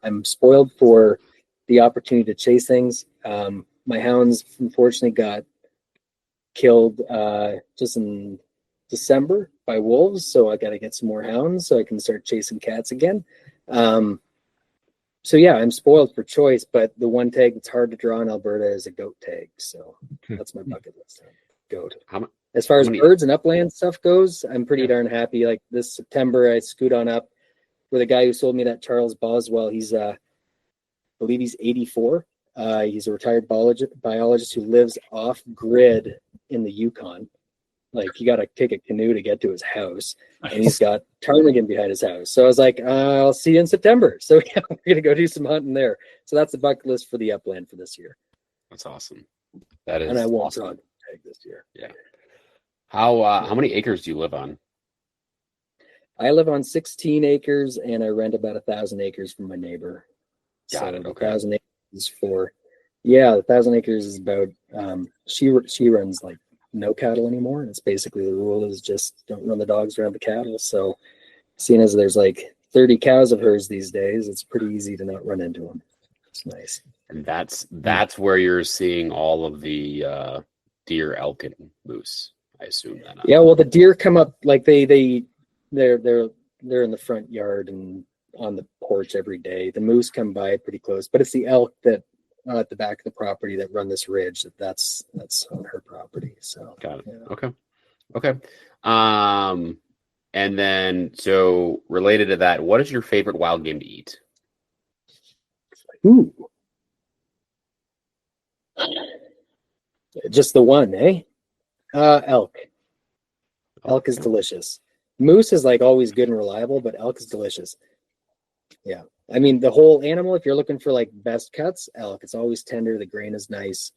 I'm spoiled for the opportunity to chase things. My hounds, unfortunately, got killed just in December by wolves, so I got to get some more hounds so I can start chasing cats again. So yeah, I'm spoiled for choice, but the one tag that's hard to draw in Alberta is a goat tag. So that's my bucket list. goat. How As far as many- birds and upland stuff goes, I'm pretty darn happy. Like this September, I scoot on up with a guy who sold me that Charles Boswell. He's, I believe he's 84. He's a retired biologist who lives off grid in the Yukon. Like you got to take a canoe to get to his house, and he's got ptarmigan behind his house. So I was like, I'll see you in September. So yeah, we're gonna go do some hunting there. So that's the bucket list for the upland for this year. That's awesome. That is, and I won't awesome. dog tag this year. Yeah. How many acres do you live on? I live on 16 acres, and I rent about 1,000 acres from my neighbor. Got it. Okay. 1,000 acres for, yeah, 1,000 acres is about. She runs like no cattle anymore, and it's basically the rule is just don't run the dogs around the cattle. So, seeing as there's like 30 cows of hers these days, it's pretty easy to not run into them. It's nice. And that's where you're seeing all of the deer, elk, and moose. I assume that. Yeah, well, the deer come up like they're in the front yard and on the porch every day. The moose come by pretty close, but it's the elk that at the back of the property that run this ridge that's on her property. So Got it. yeah. Okay. And then so related to that, what is your favorite wild game to eat? Ooh. Just the one, eh? Elk. Elk is delicious. Moose is like always good and reliable, but elk is delicious. Yeah. I mean, the whole animal, if you're looking for like best cuts, elk. It's always tender. The grain is nice.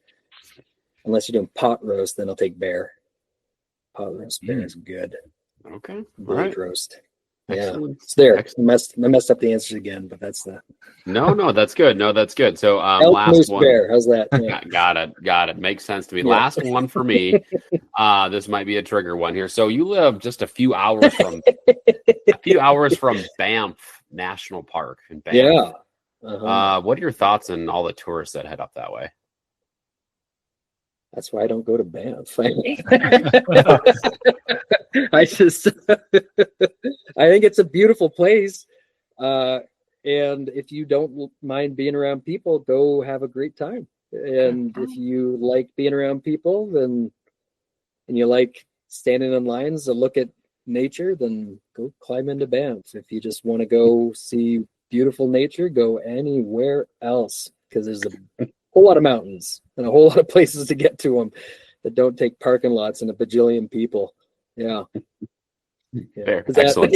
Unless you're doing pot roast, then I'll take bear. Pot roast bear is good. Okay. All Blade right. roast. Excellent. Yeah. It's there. Excellent. I messed up the answers again, but that's the No, that's good. No, that's good. So elk, last moose, one. bear. How's that? Yeah. Got it. Makes sense to me. Yeah. Last one for me. This might be a trigger one here. So you live just a few hours from Banff National Park in Banff. Yeah. Uh-huh. What are your thoughts on all the tourists that head up that way? That's why I don't go to Banff. I just, I think it's a beautiful place. And if you don't mind being around people, go have a great time. And if you like being around people, and you like standing in lines to look at nature, then go climb into Banff. If you just want to go see beautiful nature, go anywhere else, because there's a whole lot of mountains and a whole lot of places to get to them that don't take parking lots and a bajillion people. Yeah. Fair. Excellent.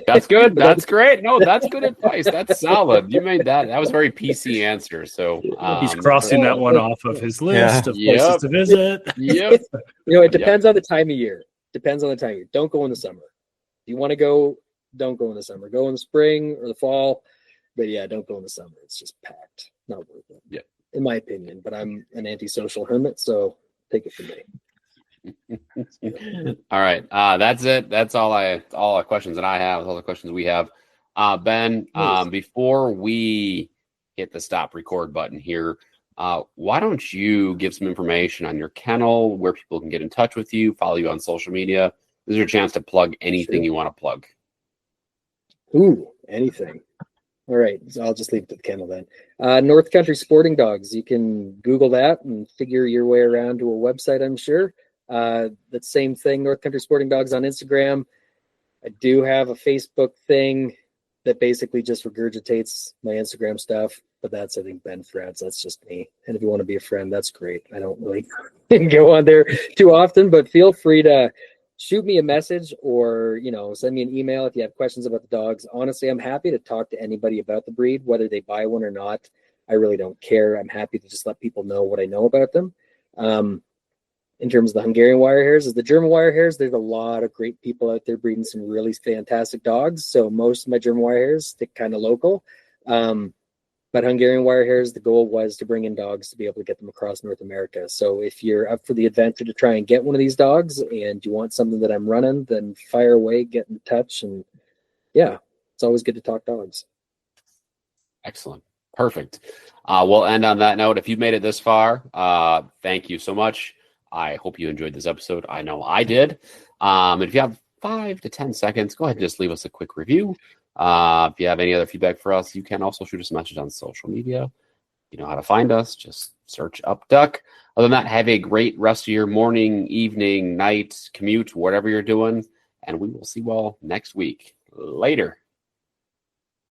That's good. That's great. No, that's good advice. That's solid. You made that. That was a very PC answer. So he's crossing that one off of his list of places to visit. Yep. It depends on the time of year. Don't go in the summer. If you want to go, don't go in the summer. Go in the spring or the fall. But yeah, don't go in the summer. It's just packed. Not worth it. Yeah. In my opinion. But I'm an antisocial hermit, so take it from me. All right. That's it. That's all the questions that I have, all the questions we have. Ben, Nice. Before we hit the stop record button here, why don't you give some information on your kennel, where people can get in touch with you, follow you on social media? This is your chance to plug anything you want to plug. Ooh, anything. All right. So I'll just leave it to the kennel then. North Country Sporting Dogs. You can Google that and figure your way around to a website, I'm sure. The same thing, North Country Sporting Dogs on Instagram. I do have a Facebook thing that basically just regurgitates my Instagram stuff, but that's, I think, Ben Fretz. That's just me. And if you want to be a friend, that's great. I don't really go on there too often, but feel free to shoot me a message or, send me an email if you have questions about the dogs. Honestly, I'm happy to talk to anybody about the breed, whether they buy one or not. I really don't care. I'm happy to just let people know what I know about them. In terms of the Hungarian Wirehairs, the German Wirehairs, there's a lot of great people out there breeding some really fantastic dogs. So most of my German Wirehairs stick kind of local. But Hungarian Wirehairs, the goal was to bring in dogs to be able to get them across North America. So if you're up for the adventure to try and get one of these dogs and you want something that I'm running, then fire away, get in touch. And yeah, it's always good to talk dogs. Excellent. Perfect. We'll end on that note. If you've made it this far, thank you so much. I hope you enjoyed this episode. I know I did. And if you have 5 to 10 seconds, go ahead and just leave us a quick review. If you have any other feedback for us, you can also shoot us a message on social media. You know how to find us. Just search Upduck. Other than that, have a great rest of your morning, evening, night, commute, whatever you're doing. And we will see you all next week. Later.